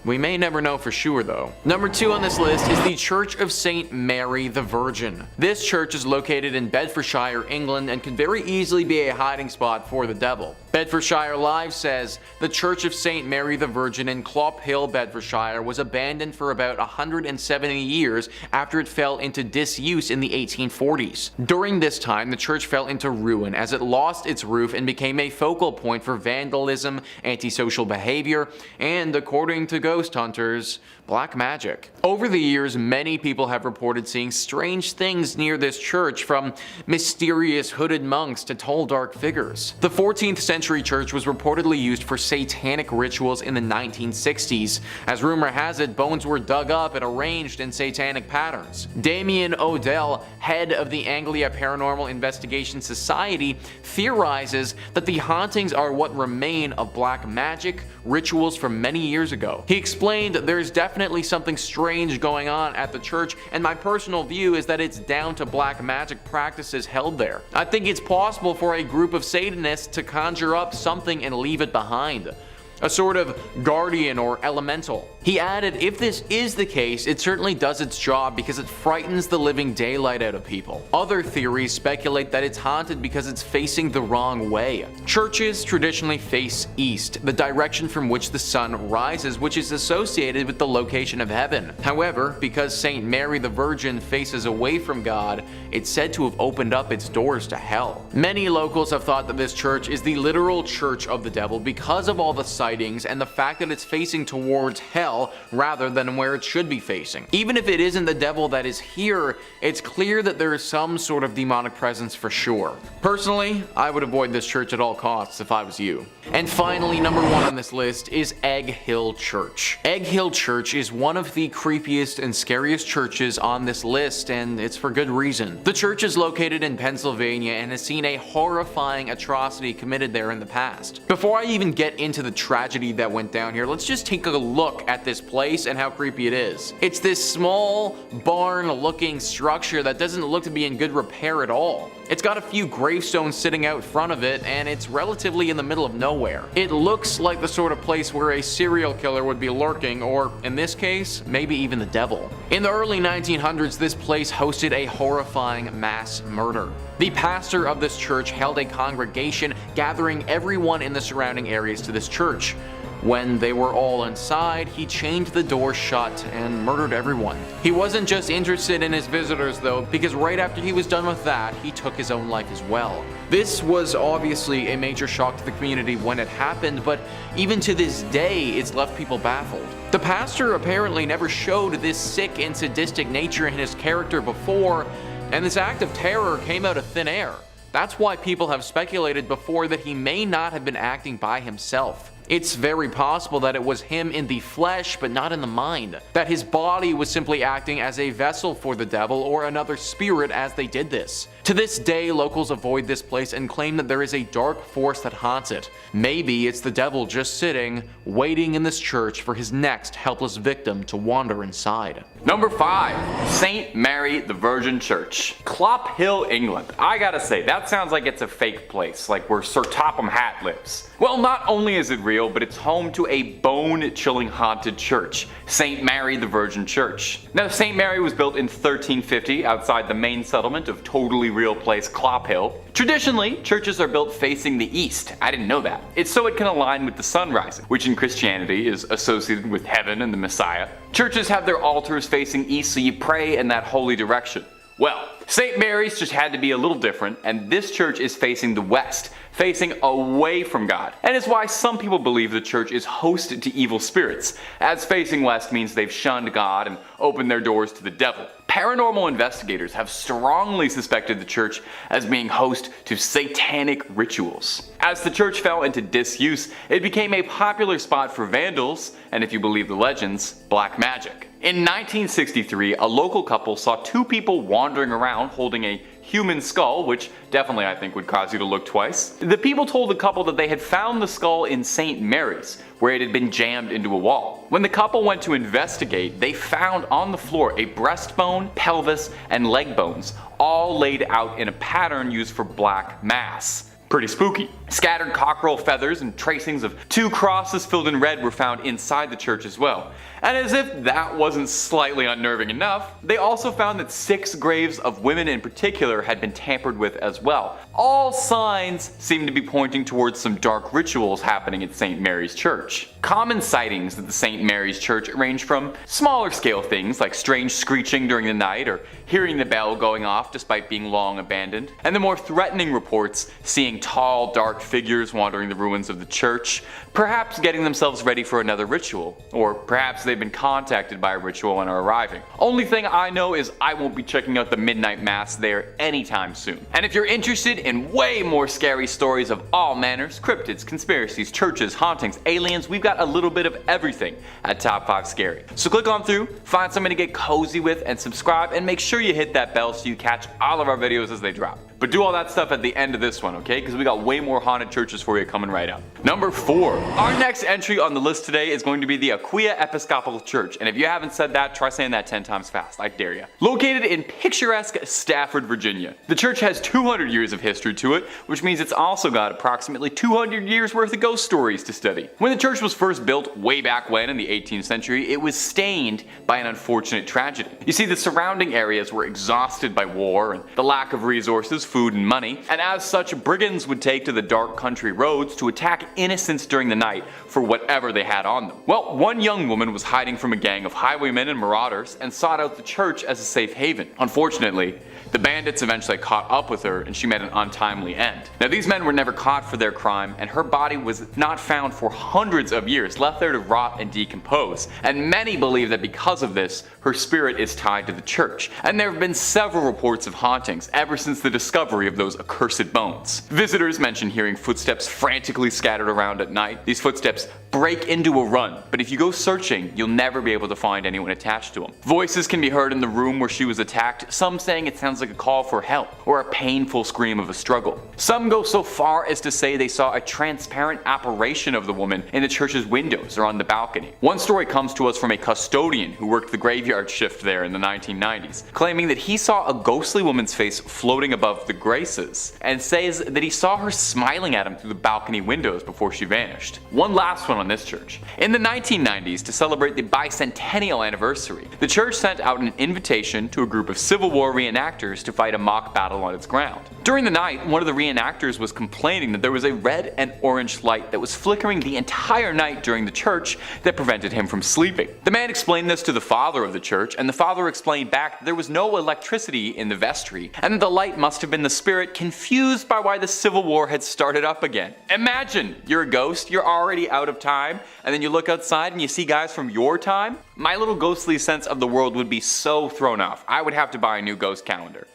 We may never know for sure though. Number 2 on this list is the Church of St. Mary the Virgin. This church is located in Bedfordshire, England, and can very easily be a hiding spot for the devil. Bedfordshire Live says, the Church of St. Mary the Virgin in Clophill, Bedfordshire was abandoned for about 170 years after it fell into disuse in the 1840s. During this time, the church fell into ruin as it lost its roof and became a focal point for vandalism, antisocial behavior, and, according to ghost hunters, black magic. Over the years, many people have reported seeing strange things near this church, from mysterious hooded monks to tall dark figures. The 14th century church was reportedly used for satanic rituals in the 1960s. As rumor has it, bones were dug up and arranged in satanic patterns. Damien Odell, head of the Anglia Paranormal Investigation Society, theorizes that the hauntings are what remain of black magic rituals from many years ago. He explained, there's definitely something strange going on at the church, and my personal view is that it's down to black magic practices held there. I think it's possible for a group of Satanists to conjure up something and leave it behind. A sort of guardian or elemental. He added, if this is the case, it certainly does its job because it frightens the living daylight out of people. Other theories speculate that it's haunted because it's facing the wrong way. Churches traditionally face east, the direction from which the sun rises, which is associated with the location of heaven. However, because St. Mary the Virgin faces away from God, it's said to have opened up its doors to hell. Many locals have thought that this church is the literal church of the devil because of all the sightings and the fact that it's facing towards hell rather than where it should be facing. Even if it isn't the devil that is here, it's clear that there is some sort of demonic presence for sure. Personally, I would avoid this church at all costs if I was you. And finally, number 1 on this list is Egg Hill Church. Egg Hill Church is one of the creepiest and scariest churches on this list, and it's for good reason. The church is located in Pennsylvania and has seen a horrifying atrocity committed there in the past. Before I even get into the tragedy that went down here, let's just take a look at this place and how creepy it is. It's this small barn-looking structure that doesn't look to be in good repair at all. It's got a few gravestones sitting out front of it, and it's relatively in the middle of nowhere. It looks like the sort of place where a serial killer would be lurking, or in this case, maybe even the devil. In the early 1900s, this place hosted a horrifying mass murder. The pastor of this church held a congregation, gathering everyone in the surrounding areas to this church. When they were all inside, he chained the door shut and murdered everyone. He wasn't just interested in his visitors though, because right after he was done with that, he took his own life as well. This was obviously a major shock to the community when it happened, but even to this day, it's left people baffled. The pastor apparently never showed this sick and sadistic nature in his character before, and this act of terror came out of thin air. That's why people have speculated before that he may not have been acting by himself. It's very possible that it was him in the flesh but not in the mind, that his body was simply acting as a vessel for the devil or another spirit as they did this. To this day, locals avoid this place and claim that there is a dark force that haunts it. Maybe it's the devil just sitting, waiting in this church for his next helpless victim to wander inside. Number 5. St. Mary the Virgin Church. Clophill, England. I gotta say, that sounds like it's a fake place, like where Sir Topham Hatt lives. Well, not only is it real, but it's home to a bone-chilling haunted church, St. Mary the Virgin Church. Now, St. Mary was built in 1350 outside the main settlement of totally real place Clophill. Traditionally, churches are built facing the east. I didn't know that. It's so it can align with the sun rising, which in Christianity is associated with heaven and the Messiah. Churches have their altars facing east so you pray in that holy direction. Well, St. Mary's just had to be a little different, and this church is facing the west, facing away from God. And it's why some people believe the church is hosted to evil spirits, as facing west means they've shunned God and opened their doors to the devil. Paranormal investigators have strongly suspected the church as being host to satanic rituals. As the church fell into disuse, it became a popular spot for vandals, and if you believe the legends, black magic. In 1963, a local couple saw 2 people wandering around holding a human skull, which definitely I think would cause you to look twice. The people told the couple that they had found the skull in St. Mary's, where it had been jammed into a wall. When the couple went to investigate, they found on the floor a breastbone, pelvis, and leg bones, all laid out in a pattern used for black mass. Pretty spooky. Scattered cockerel feathers and tracings of 2 crosses filled in red were found inside the church as well. And as if that wasn't slightly unnerving enough, they also found that 6 graves of women in particular had been tampered with as well. All signs seem to be pointing towards some dark rituals happening at St. Mary's Church. Common sightings at the St. Mary's Church range from smaller scale things like strange screeching during the night or hearing the bell going off despite being long abandoned, and the more threatening reports seeing tall, dark figures wandering the ruins of the church, perhaps getting themselves ready for another ritual, or perhaps they've been contacted by a ritual and are arriving. Only thing I know is I won't be checking out the midnight mass there anytime soon. And if you're interested in way more scary stories of all manners, cryptids, conspiracies, churches, hauntings, aliens, we've got a little bit of everything at Top 5 Scary. So click on through, find something to get cozy with, and subscribe, and make sure you hit that bell so you catch all of our videos as they drop. But do all that stuff at the end of this one, okay? Because we got way more haunted churches for you coming right up. Number 4. Our next entry on the list today is going to be the Aquia Episcopal Church. And if you haven't said that, try saying that 10 times fast. I dare you. Located in picturesque Stafford, Virginia. The church has 200 years of history to it, which means it's also got approximately 200 years worth of ghost stories to study. When the church was first built way back when in the 18th century, it was stained by an unfortunate tragedy. You see, the surrounding areas were exhausted by war and the lack of resources, food, and money, and as such, brigands would take to the dark country roads to attack innocents during the night for whatever they had on them. Well, one young woman was hiding from a gang of highwaymen and marauders and sought out the church as a safe haven. Unfortunately, the bandits eventually caught up with her and she met an untimely end. Now, these men were never caught for their crime, and her body was not found for hundreds of years, left there to rot and decompose. And many believe that because of this, her spirit is tied to the church. And there have been several reports of hauntings ever since the discovery of those accursed bones. Visitors mention hearing footsteps frantically scattered around at night. These footsteps break into a run, but if you go searching, you'll never be able to find anyone attached to them. Voices can be heard in the room where she was attacked, some saying it sounds like a call for help or a painful scream of a struggle. Some go so far as to say they saw a transparent apparition of the woman in the church's windows or on the balcony. One story comes to us from a custodian who worked the graveyard shift there in the 1990s, claiming that he saw a ghostly woman's face floating above the graces, and says that he saw her smiling at him through the balcony windows before she vanished. One last one on this church. In the 1990s, to celebrate the bicentennial anniversary, the church sent out an invitation to a group of Civil War reenactors to fight a mock battle on its ground. During the night, one of the reenactors was complaining that there was a red and orange light that was flickering the entire night during the church that prevented him from sleeping. The man explained this to the father of the church, and the father explained back that there was no electricity in the vestry, and that the light must have been the spirit confused by why the Civil War had started up again. Imagine, you're a ghost, you're already out of time, and then you look outside and you see guys from your time? My little ghostly sense of the world would be so thrown off. I would have to buy a new ghost calendar.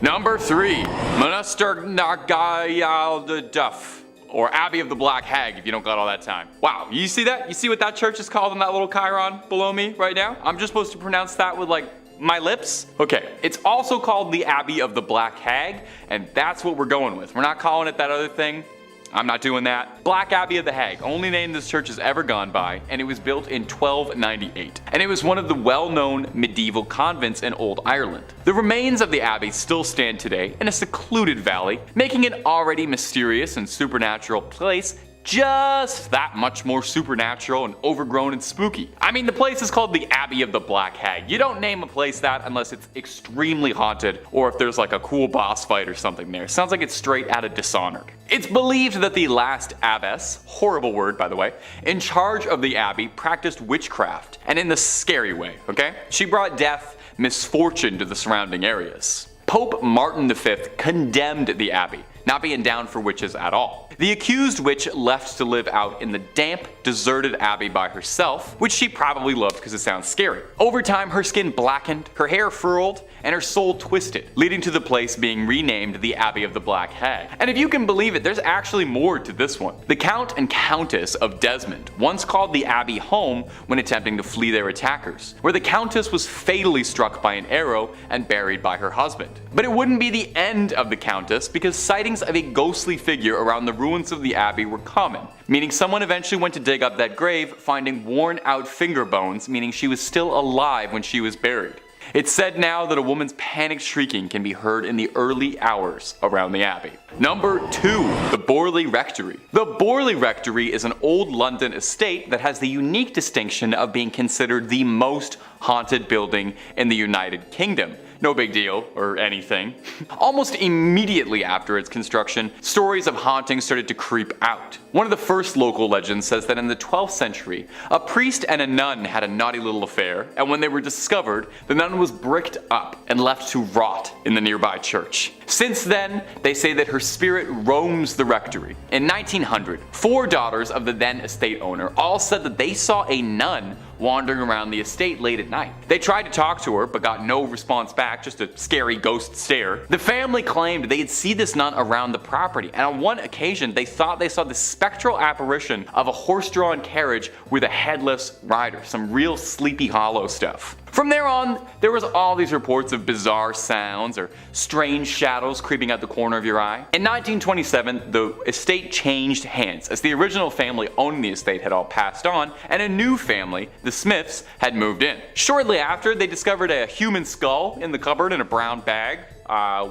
Number 3. Monaster Nagayal Duff, or Abbey of the Black Hag if you don't got all that time. Wow, you see that? You see what that church is called in that little chyron below me right now? I'm just supposed to pronounce that with like my lips? Okay, it's also called the Abbey of the Black Hag, and that's what we're going with. We're not calling it that other thing. I'm not doing that. Black Abbey of the Hag, only name this church has ever gone by, and it was built in 1298. And it was one of the well-known medieval convents in Old Ireland. The remains of the abbey still stand today in a secluded valley, making it already mysterious and supernatural place just that much more supernatural and overgrown and spooky. I mean, the place is called the Abbey of the Black Hag. You don't name a place that unless it's extremely haunted or if there's like a cool boss fight or something there. Sounds like it's straight out of Dishonored. It's believed that the last abbess, horrible word by the way, in charge of the abbey practiced witchcraft, and in the scary way, okay? She brought death, misfortune to the surrounding areas. Pope Martin V condemned the abbey, not being down for witches at all. The accused witch left to live out in the damp, deserted abbey by herself, which she probably loved because it sounds scary. Over time, her skin blackened, her hair furled, and her soul twisted, leading to the place being renamed the Abbey of the Black Hag. And if you can believe it, there's actually more to this one. The Count and Countess of Desmond once called the abbey home when attempting to flee their attackers, where the Countess was fatally struck by an arrow and buried by her husband. But it wouldn't be the end of the Countess, because sightings of a ghostly figure around the ruins of the abbey were common, meaning someone eventually went to dig up that grave, finding worn out finger bones, meaning she was still alive when she was buried. It's said now that a woman's panicked shrieking can be heard in the early hours around the Abbey. Number 2. The Borley Rectory. The Borley Rectory is an old London estate that has the unique distinction of being considered the most haunted building in the United Kingdom. No big deal, or anything. Almost immediately after its construction, stories of hauntings started to creep out. One of the first local legends says that in the 12th century, a priest and a nun had a naughty little affair, and when they were discovered, the nun was bricked up and left to rot in the nearby church. Since then, they say that her spirit roams the rectory. In 1900, 4 daughters of the then estate owner all said that they saw a nun wandering around the estate late at night. They tried to talk to her, but got no response back, just a scary ghost stare. The family claimed they'd see this nun around the property, and on one occasion they thought they saw the spectral apparition of a horse-drawn carriage with a headless rider, some real Sleepy Hollow stuff. From there on, there was all these reports of bizarre sounds or strange shadows creeping out the corner of your eye. In 1927, the estate changed hands as the original family owning the estate had all passed on, and a new family, the Smiths, had moved in. Shortly after, they discovered a human skull in the cupboard in a brown bag.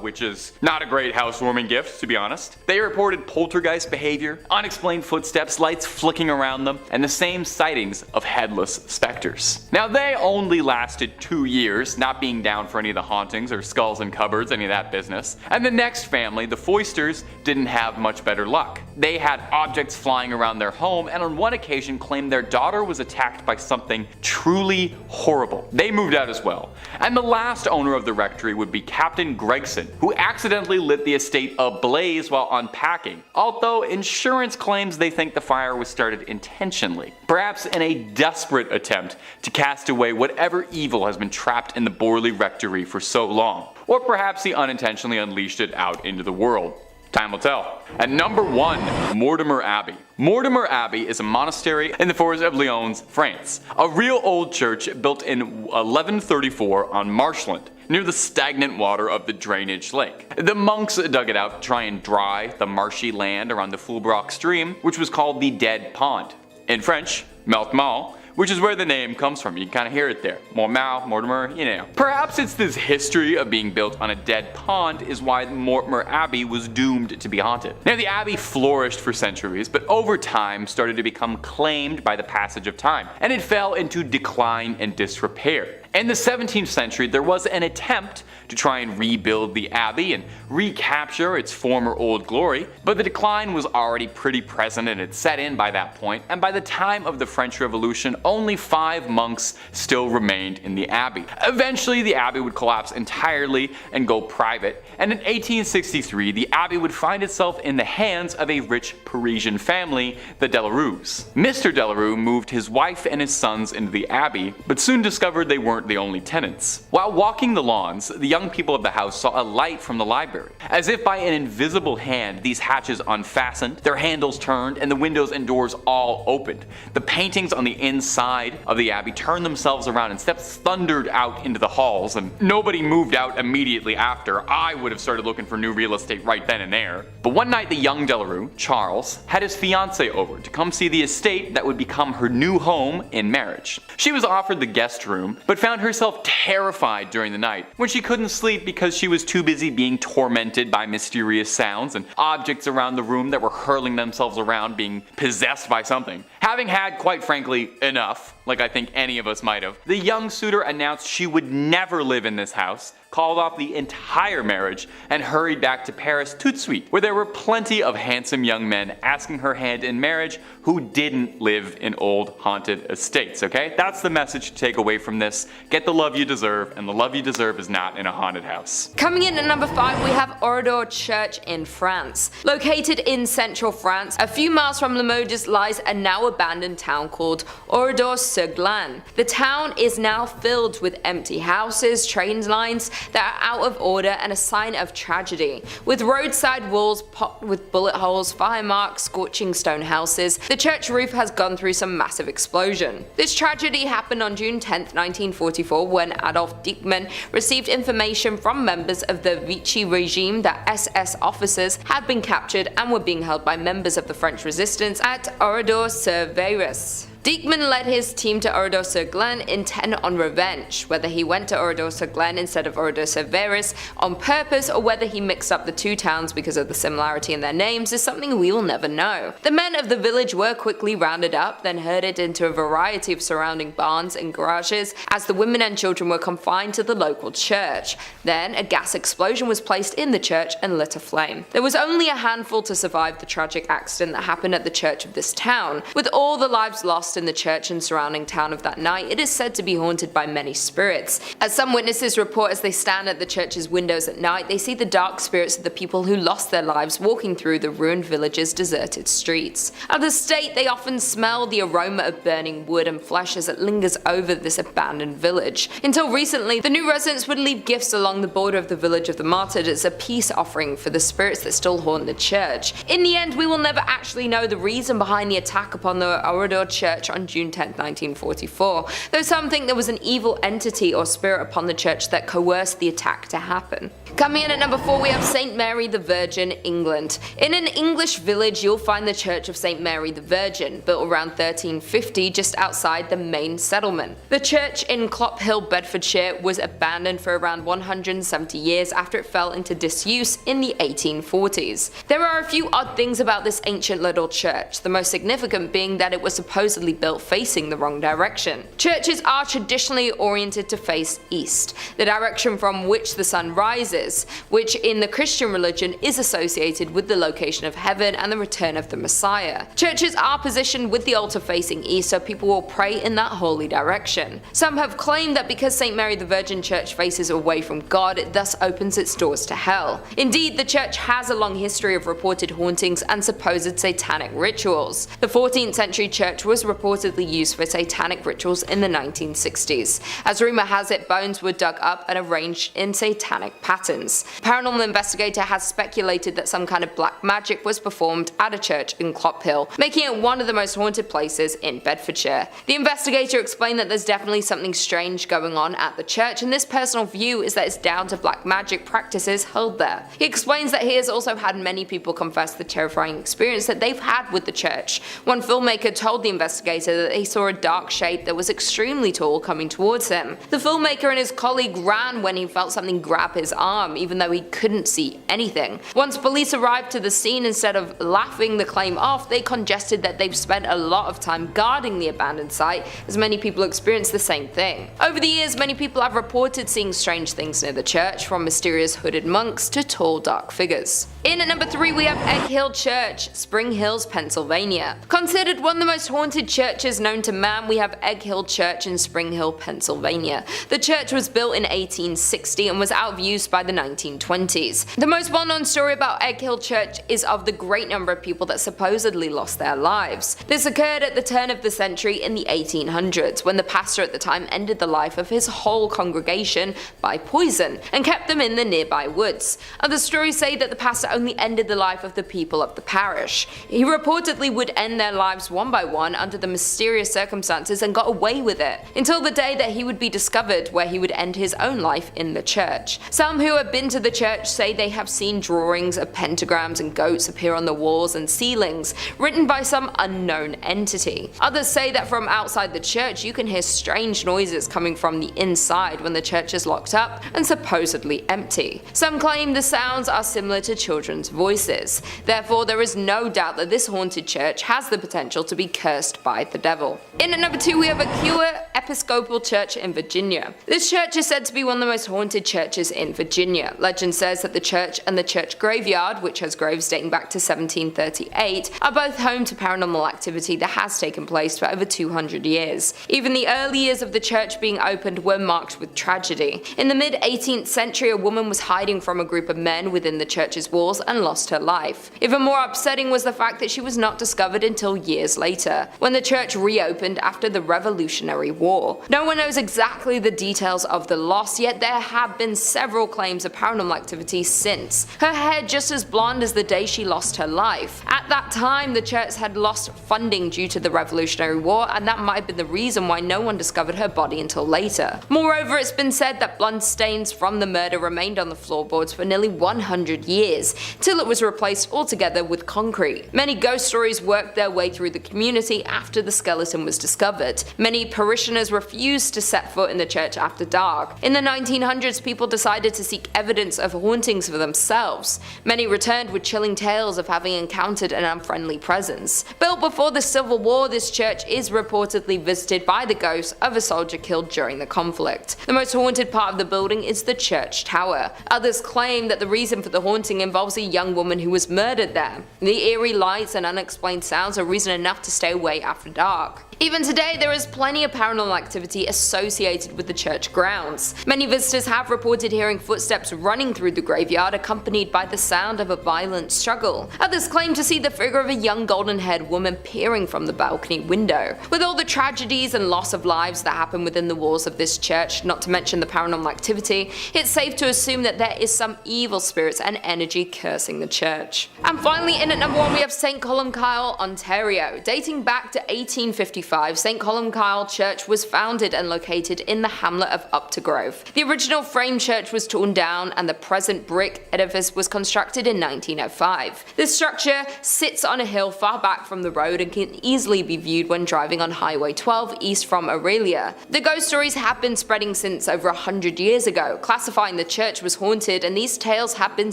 Which is not a great housewarming gift, to be honest. They reported poltergeist behavior, unexplained footsteps, lights flicking around them, and the same sightings of headless specters. Now they only lasted 2 years, not being down for any of the hauntings or skulls in cupboards, any of that business. And the next family, the Foysters, didn't have much better luck. They had objects flying around their home, and on one occasion claimed their daughter was attacked by something truly horrible. They moved out as well. And the last owner of the rectory would be Captain Gregson, who accidentally lit the estate ablaze while unpacking, although insurance claims they think the fire was started intentionally, perhaps in a desperate attempt to cast away whatever evil has been trapped in the Borley Rectory for so long, or perhaps he unintentionally unleashed it out into the world. Time will tell. At number 1, Mortimer Abbey. Mortimer Abbey is a monastery in the forest of Lyons, France. A real old church built in 1134 on marshland, near the stagnant water of the drainage lake. The monks dug it out to try and dry the marshy land around the Fulbrock stream, which was called the Dead Pond. In French, Mortemer, which is where the name comes from. You can kind of hear it there. Mortimer, you know. Perhaps it's this history of being built on a dead pond is why Mortimer Abbey was doomed to be haunted. Now the abbey flourished for centuries, but over time started to become claimed by the passage of time, and it fell into decline and disrepair. In the 17th century, there was an attempt to try and rebuild the abbey and recapture its former old glory, but the decline was already pretty present and had set in by that point, and by the time of the French Revolution, only 5 monks still remained in the abbey. Eventually, the abbey would collapse entirely and go private, and in 1863, the abbey would find itself in the hands of a rich Parisian family, the Delarues. Mr. Delarue moved his wife and his sons into the abbey, but soon discovered they weren't the only tenants. While walking the lawns, the young people of the house saw a light from the library. As if by an invisible hand, these hatches unfastened, their handles turned, and the windows and doors all opened. The paintings on the inside of the abbey turned themselves around and steps thundered out into the halls, and nobody moved out immediately after. I would have started looking for new real estate right then and there. But one night the young Delarue, Charles, had his fiancée over to come see the estate that would become her new home in marriage. She was offered the guest room, but found herself terrified during the night when she couldn't sleep because she was too busy being tormented by mysterious sounds and objects around the room that were hurling themselves around, being possessed by something. Having had, quite frankly, enough, like I think any of us might have, the young suitor announced she would never live in this house, called off the entire marriage, and hurried back to Paris tout de suite, where there were plenty of handsome young men asking her hand in marriage who didn't live in old haunted estates, okay? That's the message to take away from this. Get the love you deserve, and the love you deserve is not in a haunted house. Coming in at number 5, we have Oradour Church in France. Located in central France, a few miles from Limoges lies a now abandoned town called Oradour-sur-Glane. The town is now filled with empty houses, train lines that are out of order, and a sign of tragedy. With roadside walls pocked with bullet holes, fire marks, scorching stone houses, the church roof has gone through some massive explosion. This tragedy happened on June 10, 1944, when Adolf Diekmann received information from members of the Vichy regime that SS officers had been captured and were being held by members of the French resistance at Oradour-sur-Glane. Diekman led his team to Oradour-sur-Glane intent on revenge. Whether he went to Oradour-sur-Glane instead of Oradour-sur-Veres on purpose or whether he mixed up the two towns because of the similarity in their names is something we will never know. The men of the village were quickly rounded up, then herded into a variety of surrounding barns and garages as the women and children were confined to the local church. Then a gas explosion was placed in the church and lit aflame. There was only a handful to survive the tragic accident that happened at the church of this town. With all the lives lost in the church and surrounding town of that night, it is said to be haunted by many spirits. As some witnesses report, as they stand at the church's windows at night, they see the dark spirits of the people who lost their lives walking through the ruined village's deserted streets. Others state they often smell the aroma of burning wood and flesh as it lingers over this abandoned village. Until recently, the new residents would leave gifts along the border of the village of the martyred as a peace offering for the spirits that still haunt the church. In the end, we will never actually know the reason behind the attack upon the Oradour Church on June 10, 1944, though some think there was an evil entity or spirit upon the church that coerced the attack to happen. Coming in at number 4, we have St. Mary the Virgin, England. In an English village, you'll find the Church of St. Mary the Virgin, built around 1350 just outside the main settlement. The church in Clophill, Bedfordshire was abandoned for around 170 years after it fell into disuse in the 1840s. There are a few odd things about this ancient little church, the most significant being that it was supposedly built facing the wrong direction. Churches are traditionally oriented to face east, the direction from which the sun rises, which in the Christian religion is associated with the location of heaven and the return of the Messiah. Churches are positioned with the altar facing east so people will pray in that holy direction. Some have claimed that because St. Mary the Virgin Church faces away from God, it thus opens its doors to hell. Indeed, the church has a long history of reported hauntings and supposed satanic rituals. The 14th century church was reportedly used for satanic rituals in the 1960s. As rumor has it, bones were dug up and arranged in satanic patterns. A paranormal investigator has speculated that some kind of black magic was performed at a church in Clophill, making it one of the most haunted places in Bedfordshire. The investigator explained that there's definitely something strange going on at the church, and this personal view is that it's down to black magic practices held there. He explains that he has also had many people confess the terrifying experience that they've had with the church. One filmmaker told the investigator that he saw a dark shape that was extremely tall coming towards him. The filmmaker and his colleague ran when he felt something grab his arm, even though he couldn't see anything. Once police arrived to the scene, instead of laughing the claim off, they congested that they've spent a lot of time guarding the abandoned site, as many people experienced the same thing. Over the years, many people have reported seeing strange things near the church, from mysterious hooded monks to tall dark figures. In at number 3, we have Egg Hill Church, Spring Hills, Pennsylvania. Considered one of the most haunted churches known to man, we have Egg Hill Church in Spring Hill, Pennsylvania. The church was built in 1860 and was out of use by the 1920s. The most well-known story about Egg Hill Church is of the great number of people that supposedly lost their lives. This occurred at the turn of the century in the 1800s, when the pastor at the time ended the life of his whole congregation by poison and kept them in the nearby woods. Other stories say that the pastor only ended the life of the people of the parish. He reportedly would end their lives one by one under the mysterious circumstances and got away with it, until the day that he would be discovered, where he would end his own life in the church. Some who have been to the church say they have seen drawings of pentagrams and goats appear on the walls and ceilings, written by some unknown entity. Others say that from outside the church you can hear strange noises coming from the inside when the church is locked up and supposedly empty. Some claim the sounds are similar to children's voices. Therefore, there is no doubt that this haunted church has the potential to be cursed by the devil. In at number 2, we have Aquia Episcopal Church in Virginia. This church is said to be one of the most haunted churches in Virginia. Legend says that the church and the church graveyard, which has graves dating back to 1738, are both home to paranormal activity that has taken place for over 200 years. Even the early years of the church being opened were marked with tragedy. In the mid-18th century, a woman was hiding from a group of men within the church's walls and lost her life. Even more upsetting was the fact that she was not discovered until years later, when the church reopened after the Revolutionary War. War. No one knows exactly the details of the loss, yet there have been several claims of paranormal activity since. Her hair just as blonde as the day she lost her life. At that time, the church had lost funding due to the Revolutionary War, and that might have been the reason why no one discovered her body until later. Moreover, it's been said that blood stains from the murder remained on the floorboards for nearly 100 years, till it was replaced altogether with concrete. Many ghost stories worked their way through the community after the skeleton was discovered. Many parishioners refused to set foot in the church after dark. In the 1900s, people decided to seek evidence of hauntings for themselves. Many returned with chilling tales of having encountered an unfriendly presence. Built before the Civil War, this church is reportedly visited by the ghost of a soldier killed during the conflict. The most haunted part of the building is the church tower. Others claim that the reason for the haunting involves a young woman who was murdered there. The eerie lights and unexplained sounds are reason enough to stay away after dark. Even today, there is plenty of paranormal activity associated with the church grounds. Many visitors have reported hearing footsteps running through the graveyard accompanied by the sound of a violent struggle. Others claim to see the figure of a young golden-haired woman peering from the balcony window. With all the tragedies and loss of lives that happen within the walls of this church, not to mention the paranormal activity, it's safe to assume that there is some evil spirits and energy cursing the church. And finally, in at number 1 we have St. Columcille, Ontario. Dating back to 1855, St. Columcille Church was founded and located in the hamlet of Uptergrove. The original frame church was torn down and the present brick edifice was constructed in 1905. This structure sits on a hill far back from the road and can easily be viewed when driving on Highway 12 east from Aurelia. The ghost stories have been spreading since over 100 years ago, classifying the church was haunted, and these tales have been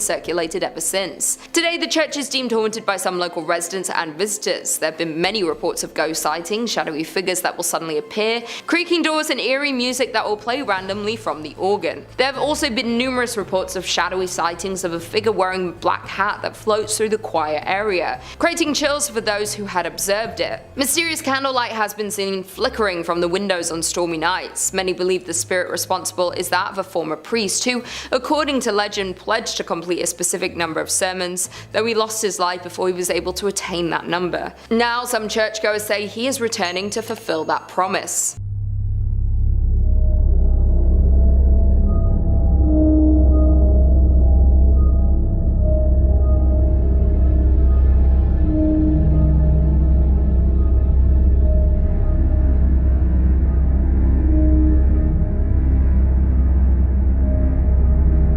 circulated ever since. Today, the church is deemed haunted by some local residents and visitors. There have been many reports of ghost sightings, shadowy figures that will suddenly appear, creaking doors, and eerie music that will play randomly from the organ. There have also been numerous reports of shadowy sightings of a figure wearing a black hat that floats through the choir area, creating chills for those who had observed it. Mysterious candlelight has been seen flickering from the windows on stormy nights. Many believe the spirit responsible is that of a former priest who, according to legend, pledged to complete a specific number of sermons, though he lost his life before he was able to attain that number. Now some churchgoers say he is returning to fulfill that promise.